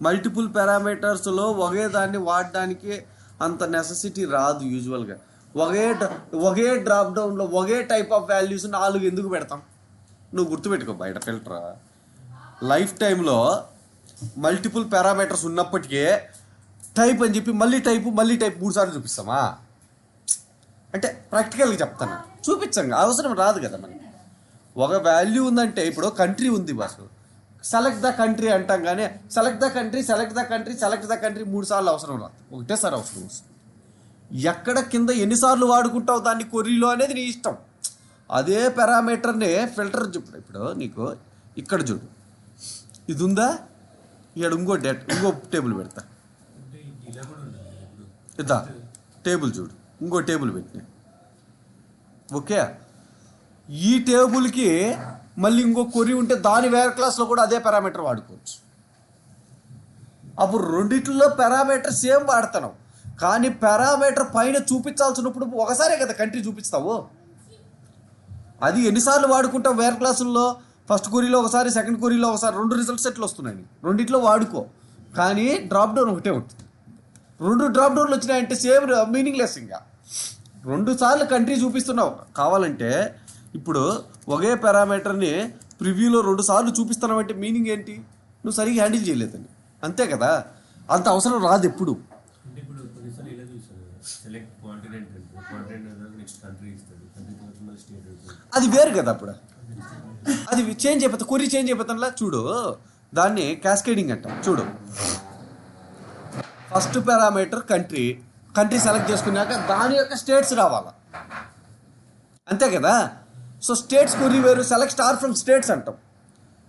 మల్టిపుల్ పారామీటర్స్లో ఒకే దాన్ని వాడడానికి అంత నెసెసిటీ రాదు యూజువల్గా. ఒకే డ్రాప్ డౌన్లో ఒకే టైప్ ఆఫ్ వాల్యూస్ 4 ఎందుకు పెడతాం? నువ్వు గుర్తుపెట్టుకో, బయట ఫిల్టర్ లైఫ్ టైంలో మల్టిపుల్ పారామీటర్స్ ఉన్నప్పటికీ టైప్ అని చెప్పి మళ్ళీ టైప్ 3 సార్లు చూపిస్తామా? అంటే ప్రాక్టికల్గా చెప్తాను, చూపించంగా, అవసరం రాదు కదా మనకి. ఒక వాల్యూ ఉందంటే, ఇప్పుడు కంట్రీ ఉంది బాసు, సెలెక్ట్ ద కంట్రీ అంటాం, కానీ సెలెక్ట్ ద కంట్రీ 3 సార్లు అవసరం రాదు, ఒకటేసారి అవసరం వస్తుంది. ఎక్కడ కింద ఎన్నిసార్లు వాడుకుంటావు దాన్ని కొర్రీలో అనేది నీ ఇష్టం. అదే పారామీటర్ని ఫిల్టర్ ఇప్పుడు నీకు ఇక్కడ చూడు, ఇది ఉందా, ఇక్కడ ఇంకో టేబుల్ పెడతా. ఇద్దా టేబుల్ చూడు, ఇంకో టేబుల్ పెట్టినా. ఓకే, ఈ టేబుల్కి మళ్ళీ ఇంకో కొరి ఉంటే దాని వేరే క్లాస్లో కూడా అదే పారామీటర్ వాడుకోవచ్చు. అప్పుడు రెండిట్లో పారామీటర్ సేమ్ వాడుతున్నావు, కానీ పారామీటర్ పైన చూపించాల్సినప్పుడు ఒకసారే కదా కంట్రీ చూపిస్తావు. అది ఎన్నిసార్లు వాడుకుంటావు వేరే క్లాసుల్లో? ఫస్ట్ కొరీలో ఒకసారి, సెకండ్ కొరీలో ఒకసారి, 2 రిజల్ట్ సెట్లు వస్తున్నాయి. రెండిట్లో వాడుకో, కానీ డ్రాప్ డౌన్ ఒకటే ఉంటుంది. 2 డ్రాప్ డౌన్లు వచ్చినాయంటే సేమ్ మీనింగ్లెస్. ఇంకా 2 సార్లు కంట్రీ చూపిస్తున్నావు. కావాలంటే ఇప్పుడు ఒకే పారామీటర్ని ప్రివ్యూలో 2 సార్లు చూపిస్తున్నావు అంటే మీనింగ్ ఏంటి? నువ్వు సరిగ్గా హ్యాండిల్ చేయలేదని, అంతే కదా. అంత అవసరం రాదు ఎప్పుడు. అది వేరు కదా. అప్పుడు అది చేంజ్ అయిపోతా, కొరి చేంజ్ అయిపోతానులా. చూడు, దాన్ని క్యాస్కేడింగ్ అంటాం. చూడు, ఫస్ట్ పారామీటర్ కంట్రీ సెలెక్ట్ చేసుకున్నాక దాని యొక్క స్టేట్స్ రావాలా, అంతే కదా. సో స్టేట్స్ కొరి వేరు, సెలెక్ట్ స్టార్ ఫ్రమ్ స్టేట్స్ అంటాం.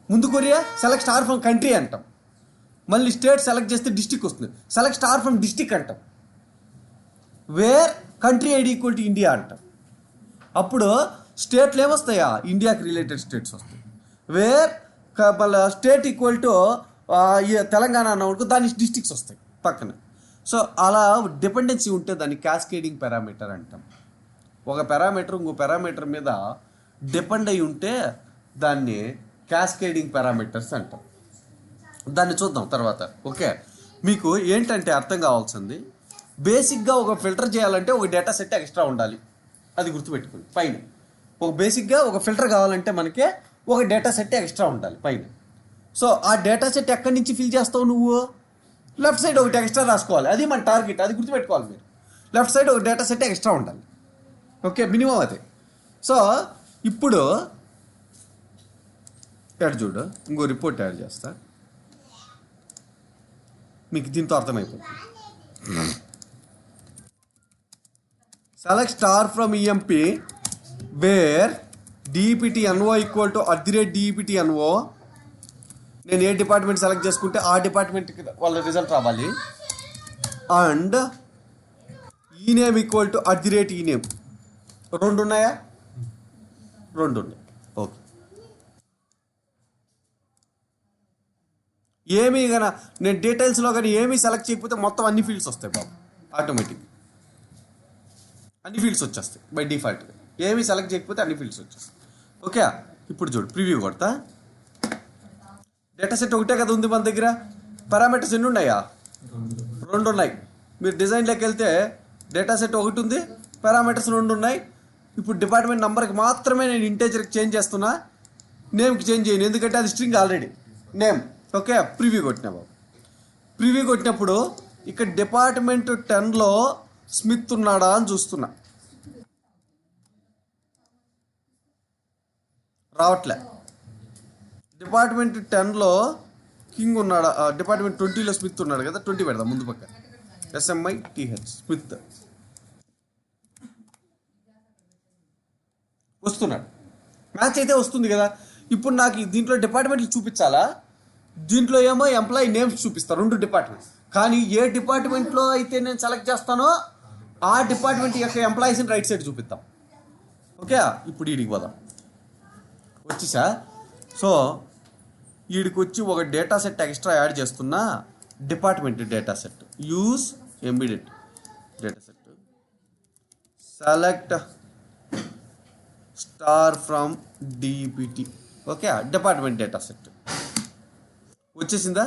ముందు కొరియా సెలెక్ట్ స్టార్ ఫ్రమ్ కంట్రీ అంటాం. మళ్ళీ స్టేట్ సెలెక్ట్ చేస్తే డిస్టిక్ వస్తుంది, సెలెక్ట్ స్టార్ ఫ్రమ్ డిస్టిక్ అంటాం. Where country ID equal to India అంటాం. అప్పుడు స్టేట్లు ఏమొస్తాయా? ఇండియాకి రిలేటెడ్ స్టేట్స్ వస్తాయి. Where state equal to Telangana అన్నప్పుడు దాని డిస్టిక్స్ వస్తాయి పక్కన. సో అలా డిపెండెన్సీ ఉంటే దాన్ని క్యాస్కేడింగ్ పారామీటర్ అంటాం. ఒక పారామీటర్ ఇంకో పారామీటర్ మీద డిపెండ్ అయి ఉంటే దాన్ని క్యాస్కేడింగ్ పారామీటర్స్ అంటాం. దాన్ని చూద్దాం తర్వాత. ఓకే, మీకు ఏంటంటే అర్థం కావాల్సింది, బేసిక్గా ఒక ఫిల్టర్ చేయాలంటే ఒక డేటా సెట్ ఎక్స్ట్రా ఉండాలి. అది గుర్తుపెట్టుకోండి. పైన ఒక బేసిక్గా ఒక ఫిల్టర్ కావాలంటే మనకే ఒక డేటా సెట్ ఎక్స్ట్రా ఉండాలి పైన. సో ఆ డేటా సెట్ ఎక్కడి నుంచి ఫిల్ చేస్తావు నువ్వు? లెఫ్ట్ సైడ్ ఒకటి ఎక్స్ట్రా రాసుకోవాలి. అది మన టార్గెట్, అది గుర్తుపెట్టుకోవాలి మీరు. లెఫ్ట్ సైడ్ ఒక డేటా సెట్ ఎక్స్ట్రా ఉండాలి. ఓకే, మినిమం అదే. సో ఇప్పుడు యాడ్ చూడు, ఇంకో రిపోర్ట్ యాడ్ చేస్తా, మీకు దీంతో అర్థమైపోతుంది. Select star from EMP where DEPTNO equal to @DEPTNO. నేను ఏ డిపార్ట్మెంట్ సెలెక్ట్ చేసుకుంటే ఆ డిపార్ట్మెంట్కి వాళ్ళ రిజల్ట్ రావాలి. అండ్ ఈనేమ్ ఈక్వల్ టు @ఈనేమ్. 2 ఉన్నాయా? 2 ఉన్నాయి. ఓకే, ఏమీ కానీ నేను డీటెయిల్స్లో కానీ ఏమీ సెలెక్ట్ చేయకపోతే మొత్తం అన్ని ఫీల్డ్స్ వస్తాయి బాబు. ఆటోమేటిక్ అన్ని ఫీల్డ్స్ వచ్చేస్తాయి బై డిఫాల్ట్గా. ఏమీ సెలెక్ట్ చేయకపోతే అన్ని ఫీల్డ్స్ వచ్చేస్తాయి. ఓకే, ఇప్పుడు చూడు, ప్రివ్యూ కొడతా. డేటా సెట్ ఒకటే కదా ఉంది మన దగ్గర. పారామీటర్స్ ఎన్ని ఉన్నాయా? 2 ఉన్నాయి. మీరు డిజైన్లోకి వెళ్తే డేటా సెట్ ఒకటి ఉంది, పారామీటర్స్ 2 ఉన్నాయి. ఇప్పుడు డిపార్ట్మెంట్ నెంబర్కి మాత్రమే నేను ఇంటేజర్కి చేంజ్ చేస్తున్నా, నేమ్కి చేంజ్ చేయను, ఎందుకంటే అది string already name. Okay, preview కొట్టినా బాబు. ప్రివ్యూ కొట్టినప్పుడు ఇక్కడ డిపార్ట్మెంట్ 10లో స్మిత్ ఉన్నాడా అని చూస్తున్నా, రావట్లే. డిపార్ట్మెంట్ 10లో కింగ్ ఉన్నాడా? డిపార్ట్మెంట్ 20లో స్మిత్ ఉన్నాడు కదా, 20 పెడదాం ముందు పక్క. SMITH స్మిత్ వస్తున్నాడు. మ్యాచ్ అయితే వస్తుంది కదా. ఇప్పుడు నాకు దీంట్లో డిపార్ట్మెంట్లు చూపించాలా? దీంట్లో ఏమో ఎంప్లాయీ నేమ్స్ చూపిస్తా, 2 డిపార్ట్మెంట్స్. కానీ ఏ డిపార్ట్మెంట్లో అయితే నేను సెలెక్ట్ చేస్తానో ఆ డిపార్ట్మెంట్ యొక్క ఎంప్లాయీస్ని రైట్ సైడ్ చూపిస్తాం. ఓకే, ఇప్పుడు వీడికి పోదాం. వచ్చేసా. సో వీడికి వచ్చి ఒక డేటా సెట్ ఎక్స్ట్రా యాడ్ చేస్తున్నా, department data set. Use embedded data set, select star from DEPT. Okay, department data set వచ్చేసిందా?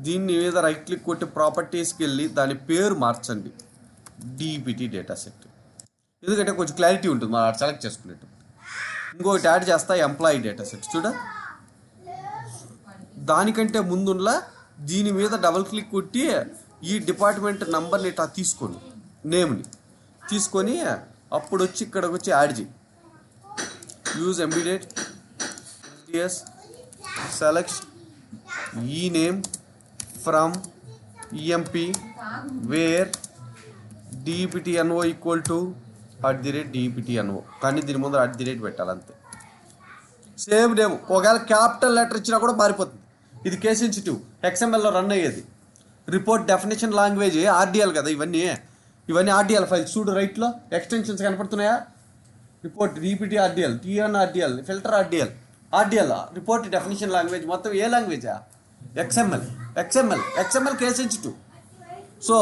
దీన్ని మీద రైట్ క్లిక్ కొట్టి ప్రాపర్టీస్కి వెళ్ళి దాని పేరు మార్చండి, DEPT డేటా సెట్. ఎందుకంటే కొంచెం క్లారిటీ ఉంటుంది మనం సెలెక్ట్ చేసుకునేటప్పుడు. ఇంకొకటి యాడ్ చేస్తా, ఎంప్లాయీ డేటా సెట్. చూడ, దానికంటే ముందులా దీని మీద డబుల్ క్లిక్ కొట్టి ఈ డిపార్ట్మెంట్ నంబర్ని ఇట్లా తీసుకోండి, నేమ్ని తీసుకొని అప్పుడు వచ్చి ఇక్కడికి వచ్చి యాడ్ చేయి. Use embedded select E name from EMP where DEPTNO equal to @DEPTNO. కానీ దీని ముందు @ పెట్టాలి అంతే. Same name. ఒకవేళ క్యాపిటల్ లెటర్ ఇచ్చినా కూడా మారిపోతుంది. ఇది కేస్ సెన్సిటివ్, XML రన్ అయ్యేది. రిపోర్ట్ డెఫినేషన్ లాంగ్వేజ్ RDL కదా, ఇవన్నీ RDL ఫైల్స్. చూడు రైట్లో ఎక్స్టెన్షన్స్ కనపడుతున్నాయా? Report DPT RDL, TN RDL, filter RDL report definition language మొత్తం ఏ లాంగ్వేజా? XML case sensitive. సో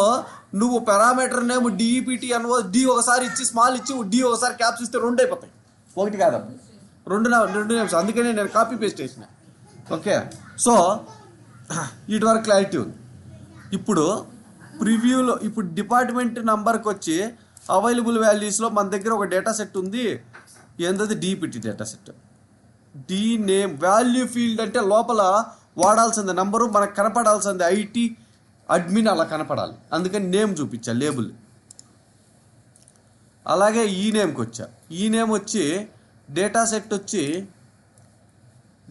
నువ్వు పారామీటర్ నేమ్ DPT అనవో, D ఒకసారి ఇచ్చి స్మాల్ ఇచ్చి D ఒకసారి క్యాప్స్ ఇస్తే 2 అయిపోతాయి, 1 కాదమ్మా, 2 నేమ్స్. అందుకనే నేను కాపీ పేస్ట్ చేసిన. ఓకే, సో ఇటు వరకు క్లారిటీ ఉంది. ఇప్పుడు ప్రివ్యూలో ఇప్పుడు డిపార్ట్మెంట్ నంబర్కి వచ్చి అవైలబుల్ వాల్యూస్లో మన దగ్గర ఒక డేటా సెట్ ఉంది. ఏంటది? DPT data set. D name value field అంటే లోపల వాడాల్సింది నంబరు, మనకు కనపడాల్సింది IT అడ్మిన్ అలా కనపడాలి. అందుకని నేమ్ చూపించా, లేబుల్. అలాగే ఈ నేమ్కి వచ్చా. ఈ నేమ్ వచ్చి డేటా సెట్ వచ్చి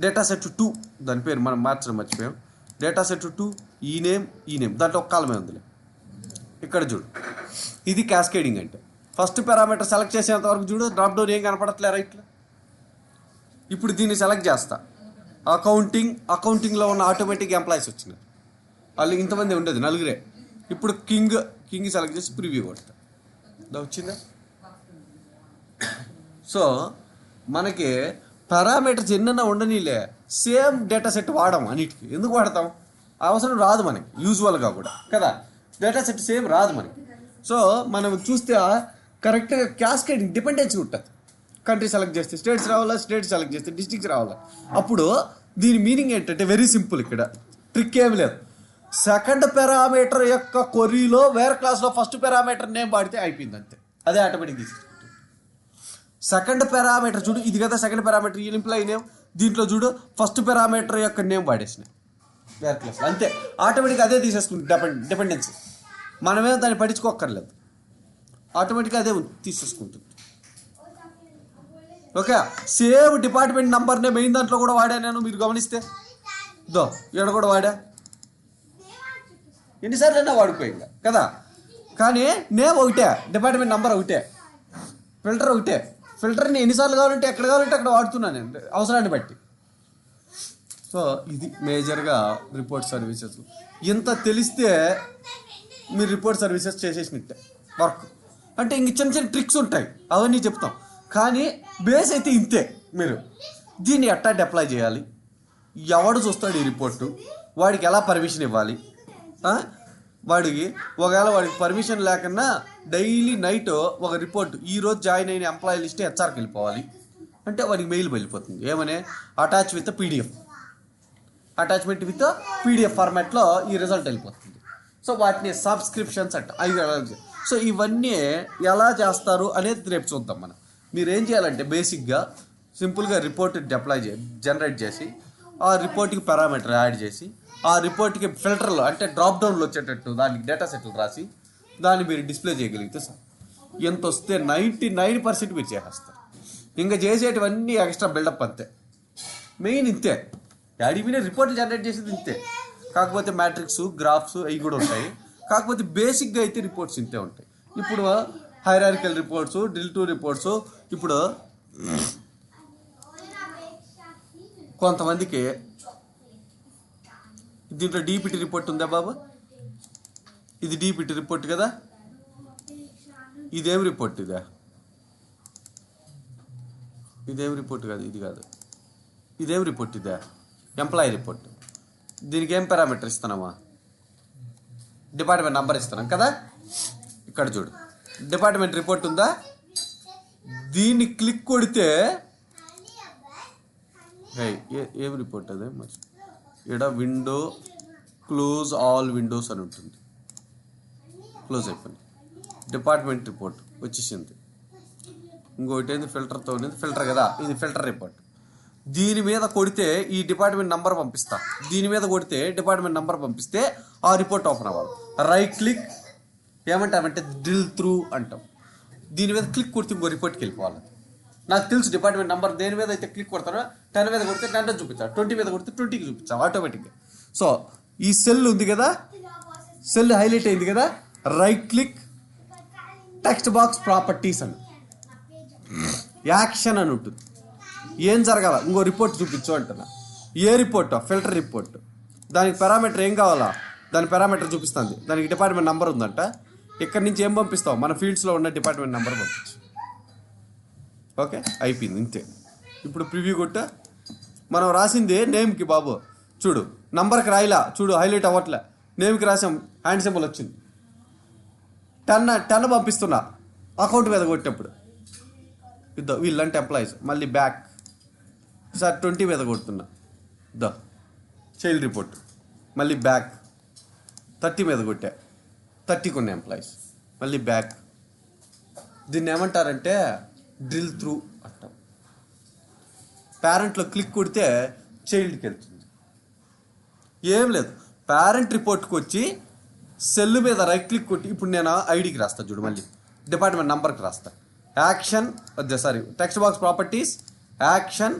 డేటా సెట్ 2, దాని పేరు మనం మార్చడం మర్చిపోయాం. డేటా సెట్ 2 ఈ నేమ్ దాంట్లో ఒక కాలమే ఉందిలే. ఇక్కడ చూడు, ఇది క్యాస్కేడింగ్ అంటే ఫస్ట్ పారామీటర్ సెలెక్ట్ చేసేంత వరకు చూడు, డ్రాప్ డౌన్ ఏం కనపడట్లే రైట్లో. ఇప్పుడు దీన్ని సెలెక్ట్ చేస్తా. అకౌంటింగ్లో ఉన్న ఆటోమేటిక్ ఎంప్లాయీస్ వచ్చినారు. వాళ్ళు ఇంతమంది ఉండేది 4. ఇప్పుడు కింగ్ సెలెక్ట్ చేసి ప్రివ్యూ కొడతా. వచ్చిందా? సో మనకి పారామీటర్స్ ఎన్నైనా ఉండనీలే, సేమ్ డేటా సెట్ వాడడం. అన్నిటికీ ఎందుకు వాడతాం? అవసరం రాదు మనకి యూజువల్గా కూడా కదా, డేటా సెట్ సేమ్ రాదు మనకి. సో మనం చూస్తే కరెక్ట్గా క్యాస్కేడింగ్ డిపెండెన్సీ ఉంటుంది. కంట్రీ సెలెక్ట్ చేస్తే స్టేట్స్ రావాలా, స్టేట్స్ సెలెక్ట్ చేస్తే డిస్ట్రిక్ట్స్ రావాలా. అప్పుడు దీని మీనింగ్ ఏంటంటే వెరీ సింపుల్, ఇక్కడ ట్రిక్ ఏమి లేదు. సెకండ్ పారామీటర్ యొక్క క్వరీలో వేరే క్లాస్లో ఫస్ట్ పారామీటర్ నేమ్ వాడితే అయిపోయింది, అంతే. అదే ఆటోమేటిక్ తీసుకుంటుంది. సెకండ్ పారామీటర్ చూడు, ఇది కదా సెకండ్ పారామీటర్, ఈ ఎంప్లాయీ నేమ్. దీంట్లో చూడు ఫస్ట్ పారామీటర్ యొక్క నేమ్ వాడేసినాయి వేరే క్లాస్లో, అంతే. ఆటోమేటిక్ అదే తీసేసుకుంటుంది డిపెండెన్సీ. మనమేం దాన్ని పట్టించుకోక్కర్లేదు, ఆటోమేటిక్గా అదే తీసేసుకుంటుంది. ఓకే, సేమ్ డిపార్ట్మెంట్ నంబర్నే మెయిన్ దాంట్లో కూడా వాడా నేను, మీరు గమనిస్తే ఇక్కడ కూడా వాడా, ఎన్నిసార్లు వాడిపోయింది కదా. కానీ నేమ్ ఒకటే, డిపార్ట్మెంట్ నెంబర్ ఒకటే, ఫిల్టర్ ఒకటే. ఫిల్టర్ని ఎన్నిసార్లు కావాలంటే ఎక్కడ కావాలంటే అక్కడ వాడుతున్నాను నేను, అవసరాన్ని బట్టి. సో ఇది మేజర్గా రిపోర్ట్ సర్వీసెస్. ఇంత తెలిస్తే మీరు రిపోర్ట్ సర్వీసెస్ చేసేసినట్టే వర్క్. అంటే ఇంక చిన్న ట్రిక్స్ ఉంటాయి, అవన్నీ చెప్తాం. కానీ బేస్ అయితే ఇంతే. మీరు దీన్ని ఎట్టా అప్లై చేయాలి, ఎవడు చూస్తాడు ఈ రిపోర్టు, వాడికి ఎలా పర్మిషన్ ఇవ్వాలి, వాడికి ఒకవేళ వాడికి పర్మిషన్ లేకుండా డైలీ నైట్ ఒక రిపోర్ట్, ఈరోజు జాయిన్ అయిన ఎంప్లాయీ లిస్ట్ HRకి వెళ్ళిపోవాలి అంటే వాడికి మెయిల్ వెళ్ళిపోతుంది. ఏమనే? అటాచ్మెంట్ విత్ PDF ఫార్మాట్లో ఈ రిజల్ట్ వెళ్ళిపోతుంది. సో వాటిని సబ్స్క్రిప్షన్స్ అంట, అవి. సో ఇవన్నీ ఎలా చేస్తారు అనేది రేపు చూద్దాం మనం. మీరు ఏం చేయాలంటే బేసిక్గా సింపుల్గా రిపోర్ట్ జనరేట్ చేసి, ఆ రిపోర్ట్కి పారామీటర్ యాడ్ చేసి, ఆ రిపోర్ట్కి ఫిల్టర్లు అంటే డ్రాప్ డౌన్లు వచ్చేటట్టు దానికి డేటా సెట్లు రాసి దాన్ని మీరు డిస్ప్లే చేయగలిగితే సార్ ఎంత వస్తే 99% మీరు చేసేస్తారు. ఇంకా చేసేటివన్నీ ఎక్స్ట్రా బిల్డప్ అంతే. మెయిన్ ఇంతే, యాడివినే రిపోర్ట్లు జనరేట్ చేసేది ఇంతే. కాకపోతే మ్యాట్రిక్స్, గ్రాఫ్స్ అవి కూడా ఉంటాయి. కాకపోతే బేసిక్గా అయితే రిపోర్ట్స్ ఇంతే ఉంటాయి. ఇప్పుడు hierarchical reports, drill to reports. ఇప్పుడు కొంతమందికి దీంట్లో DPT రిపోర్ట్ ఉందా బాబు? ఇది DPT రిపోర్ట్ కదా. ఇదేం రిపోర్ట్? ఇదేం రిపోర్ట్ కాదు, ఇది కాదు. ఇదేం రిపోర్ట్? ఇదే ఎంప్లాయీ రిపోర్ట్. దీనికి ఏం పారామీటర్ ఇస్తున్నామా? డిపార్ట్మెంట్ నంబర్ ఇస్తున్నాం కదా. ఇక్కడ చూడు, డిపార్ట్మెంట్ రిపోర్ట్ ఉందా? దీన్ని క్లిక్ కొడితే ఏం రిపోర్ట్ అదే మరి, ఇక్కడ విండో క్లోజ్ ఆల్ విండోస్ అని ఉంటుంది. క్లోజ్ అయిపోయింది. డిపార్ట్మెంట్ రిపోర్ట్ వచ్చేసింది. ఇంకోటి ఏంది? ఫిల్టర్తో ఉండేది ఫిల్టర్ కదా, ఇది ఫిల్టర్ రిపోర్ట్. దీని మీద కొడితే ఈ డిపార్ట్మెంట్ నంబర్ పంపిస్తా. దీని మీద కొడితే డిపార్ట్మెంట్ నంబర్ పంపిస్తే ఆ రిపోర్ట్ ఓపెన్ అవ్వాలి. రైట్ క్లిక్ ఏమంటామంటే డ్రిల్ త్రూ అంటాం. దీని మీద క్లిక్ కొడితే ఇంకో రిపోర్ట్కి వెళ్ళిపోవాలి. నాకు తెలుసు డిపార్ట్మెంట్ నెంబర్ దేని మీద అయితే క్లిక్ కొడతారో 10 మీద కొడితే 10 చూపించాలి, 20 మీద కొడితే 20కి చూపించాలి ఆటోమేటిక్గా. సో ఈ సెల్ ఉంది కదా, సెల్ హైలైట్ అయింది కదా, right click text box properties అని యాక్షన్ అని ఉంటుంది. ఏం జరగాల? ఇంకో రిపోర్ట్ చూపించు అంటున్నా. ఏ రిపోర్ట్? Filter report. దానికి పారామీటర్ ఏం కావాలా, దాని పారామీటర్ చూపిస్తుంది. దానికి డిపార్ట్మెంట్ నెంబర్ ఉందంట. ఇక్కడ నుంచి ఏం పంపిస్తావు, మన ఫీల్డ్స్లో ఉన్న డిపార్ట్మెంట్ నెంబర్ పంపించు. ఓకే, అయిపోయింది, ఇంతే. ఇప్పుడు ప్రివ్యూ కొట్ట. మనం రాసింది నేమ్కి బాబు, చూడు నంబర్కి రాయిలా, చూడు హైలైట్ అవ్వట్లే. నేమ్కి రాసాం, హ్యాండ్ సింబల్ వచ్చింది. 10 పంపిస్తున్నా అకౌంట్ మీద కొట్టినప్పుడు. ఇద్దో వీళ్ళంటే ఎంప్లాయీస్. మళ్ళీ బ్యాక్ సార్ 20 మీద కొడుతున్నా. The child report. మళ్ళీ బ్యాక్ 30 మీద కొట్టా. 30 కొన్ని ఎంప్లాయీస్. మళ్ళీ బ్యాక్. దీన్ని ఏమంటారంటే డ్రిల్ త్రూ అంటాం. పేరెంట్లో క్లిక్ కొడితే చైల్డ్కి వెళ్తుంది. ఏం లేదు, పేరెంట్ రిపోర్ట్కి వచ్చి సెల్ మీద రైట్ క్లిక్ కొట్టి, ఇప్పుడు నేను ఐడికి రాస్తా చూడు, మళ్ళీ డిపార్ట్మెంట్ నెంబర్కి రాస్తా. Action text box properties, action,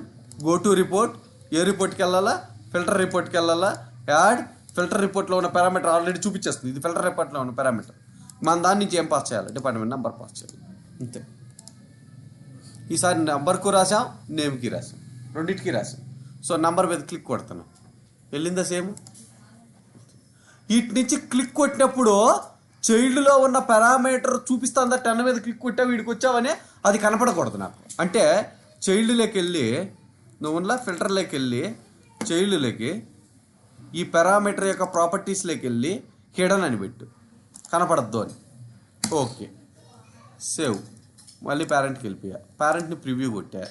go to report. ఏ రిపోర్ట్కి వెళ్ళాలా, ఫిల్టర్ రిపోర్ట్కి వెళ్ళాలా, యాడ్. ఫిల్టర్ రిపోర్ట్లో ఉన్న పారామీటర్ ఆల్రెడీ చూపించేస్తుంది. ఇది ఫిల్టర్ రిపోర్ట్లో ఉన్న పారామీటర్. మన దాని నుంచి ఏం పాస్ చేయాలి, డిపార్ట్మెంట్ నెంబర్ పాస్ చేయాలి, అంతే. ఈసారి నెంబర్కు రాసాం, నేమ్కి రాసాం, రెండింటికి రాసాం. సో నెంబర్ మీద క్లిక్ కొడుతున్నాం, వెళ్ళిందా సేమ్. వీటి నుంచి క్లిక్ కొట్టినప్పుడు చైల్డ్లో ఉన్న పారామీటర్ చూపిస్తుందా. 10 మీద క్లిక్ కొట్టా, వీడికి వచ్చావని అది కనపడకూడదు నాకు. అంటే చైల్డ్లోకి వెళ్ళి, నువ్వులా ఫిల్టర్లోకి వెళ్ళి, చైల్డ్లోకి ఈ పారామీటర్ యొక్క ప్రాపర్టీస్లోకి వెళ్ళి హిడన్ అని పెట్టు, కనపడద్దు అని. Okay, save. మళ్ళీ పేరెంట్కి వెళ్ళిపోయా. పేరెంట్ని ప్రివ్యూ కొట్టా.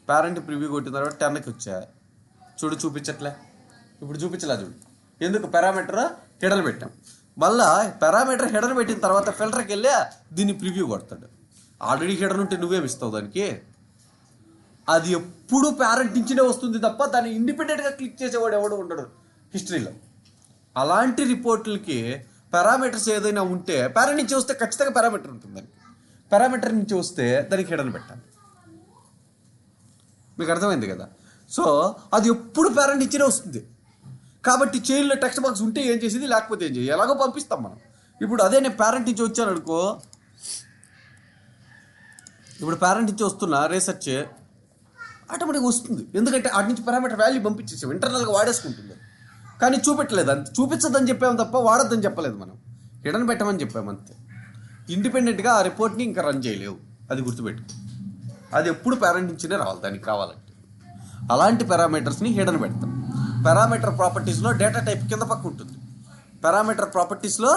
పేరెంట్ ప్రివ్యూ కొట్టిన తర్వాత 10కి వచ్చా. చూడు చూపించట్లే, ఇప్పుడు చూపించలే చూడు. ఎందుకు, పారామీటర్ హిడన్ పెట్టాం. మళ్ళా పారామీటర్ హిడన్ పెట్టిన తర్వాత ఫిల్టర్కి వెళ్ళి దీన్ని ప్రివ్యూ కొడతాడు. ఆల్రెడీ హిడన్ ఉంటే నువ్వేమి ఇస్తావు దానికి. అది ఎప్పుడు పేరెంట్ నుంచినే వస్తుంది తప్ప దాన్ని ఇండిపెండెంట్గా క్లిక్ చేసేవాడు ఎవడు ఉండడు హిస్టరీలో. అలాంటి రిపోర్టులకి పారామీటర్స్ ఏదైనా ఉంటే పేరెంట్ నుంచి వస్తే ఖచ్చితంగా పారామీటర్ ఉంటుంది దానికి. పారామీటర్ నుంచి వస్తే దానికి హిడన్ పెట్టాలి. మీకు అర్థమైంది కదా. సో అది ఎప్పుడు పేరెంట్ నుంచినే వస్తుంది. కాబట్టి చైల్డ్లో టెక్స్ట్ బాక్స్ ఉంటే ఏం చేసేది, లేకపోతే ఏం చేయాలి, ఎలాగో పంపిస్తాం మనం. ఇప్పుడు అదే నేను పేరెంట్ నుంచి వచ్చాను అనుకో, ఇప్పుడు పేరెంట్ నుంచి వస్తున్నా రీసెర్చ్ ఆటోమేటిక్గా వస్తుంది. ఎందుకంటే అటు నుంచి పారామీటర్ వాల్యూ పంపించేసాం, ఇంటర్నల్గా వాడేసుకుంటుంది. కానీ చూపెట్టలేదు, అంతే. చూపించద్దని చెప్పాము తప్ప వాడొద్దని చెప్పలేదు. మనం హిడన్ పెట్టమని చెప్పాము అంతే. ఇండిపెండెంట్గా ఆ రిపోర్ట్ని ఇంకా రన్ చేయలేవు, అది గుర్తుపెట్టుకో. అది ఎప్పుడు పేరెంట్ నుంచినే రావాలి దానికి కావాలంటే. అలాంటి పారామీటర్స్ని హిడన్ పెడతాం. పారామీటర్ ప్రాపర్టీస్లో డేటా టైప్ కింద పక్క ఉంటుంది. పారామీటర్ ప్రాపర్టీస్లో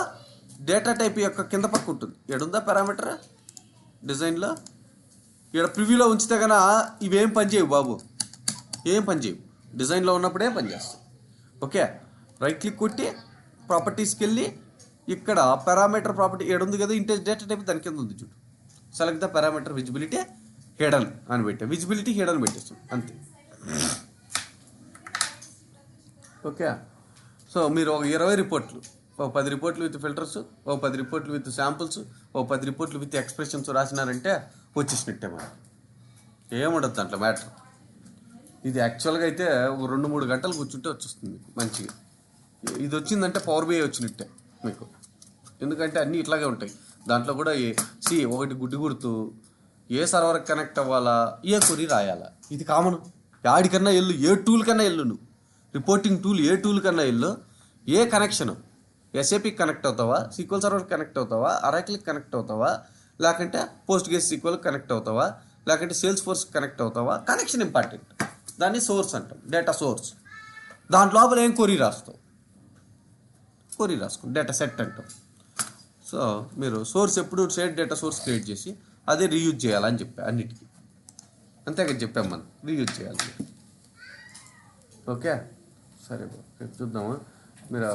డేటా టైప్ యొక్క కింద పక్క ఉంటుంది. ఏడుందా పారామీటర్ డిజైన్లో, ఇక్కడ ప్రివ్యూలో ఉంచితే కన్నా ఇవేం పని చేయవు బాబు, ఏం పని చేయవు. డిజైన్లో ఉన్నప్పుడే పని చేస్తాం. ఓకే, రైట్ క్లిక్ కొట్టి ప్రాపర్టీస్కి వెళ్ళి ఇక్కడ పారామీటర్ ప్రాపర్టీ ఏడుంది కదా, ఇంటెజ్ డేటా టైప్ దాని కింద ఉంది చూడు. Select the parameter visibility hidden అని పెట్టాం. విజిబిలిటీ హిడన్ పెట్టేస్తాం అంతే. ఓకే, సో మీరు ఒక 20 రిపోర్ట్లు, ఒక 10 రిపోర్ట్లు విత్ ఫిల్టర్స్, ఒక 10 రిపోర్ట్లు విత్ శాంపుల్స్, ఒక 10 రిపోర్ట్లు విత్ ఎక్స్ప్రెషన్స్ రాసినారంటే వచ్చేసినట్టే మనకి. ఏముండదు దాంట్లో మ్యాటర్. ఇది యాక్చువల్గా అయితే ఒక 2-3 గంటలు కూర్చుంటే వచ్చేస్తుంది మంచిగా. ఇది వచ్చిందంటే పవర్ బిఐ వచ్చినట్టే మీకు. ఎందుకంటే అన్నీ ఇట్లాగే ఉంటాయి. దాంట్లో కూడా ఒకటి గుడ్డి గుర్తు, ఏ సర్వర్కి కనెక్ట్ అవ్వాలా, ఏ కొరి రాయాలా, ఇది కామన్. యాడికన్నా వెళ్ళు, ఏ టూల్ కన్నా వెళ్ళు, నువ్వు రిపోర్టింగ్ టూల్ ఏ టూల్ కన్నా వెళ్ళు, ఏ కనెక్షను, ఎస్ఏపీకి కనెక్ట్ అవుతావా, సీక్వెల్ సర్వర్కి కనెక్ట్ అవుతావా, అరాకిల్కి కనెక్ట్ అవుతావా, లేకంటే పోస్ట్ గేస్ సీక్వెల్కి కనెక్ట్ అవుతావా, లేకంటే సేల్స్ ఫోర్స్కి కనెక్ట్ అవుతావా, కనెక్షన్ ఇంపార్టెంట్. దాన్ని సోర్స్ అంటాం, డేటా సోర్స్. దాంట్ లోపల ఏం కొరీ రాస్తావు, కొరీ రాసుకో, డేటా సెట్ అంటాం. సో మీరు సోర్స్ ఎప్పుడు షేర్డ్ డేటా సోర్స్ క్రియేట్ చేసి అదే రీయూజ్ చేయాలని చెప్పా అన్నిటికీ. అంతేగా చెప్పాం మనం, రీయూజ్ చేయాలి. ఓకే, సరే చూద్దాము. మీరు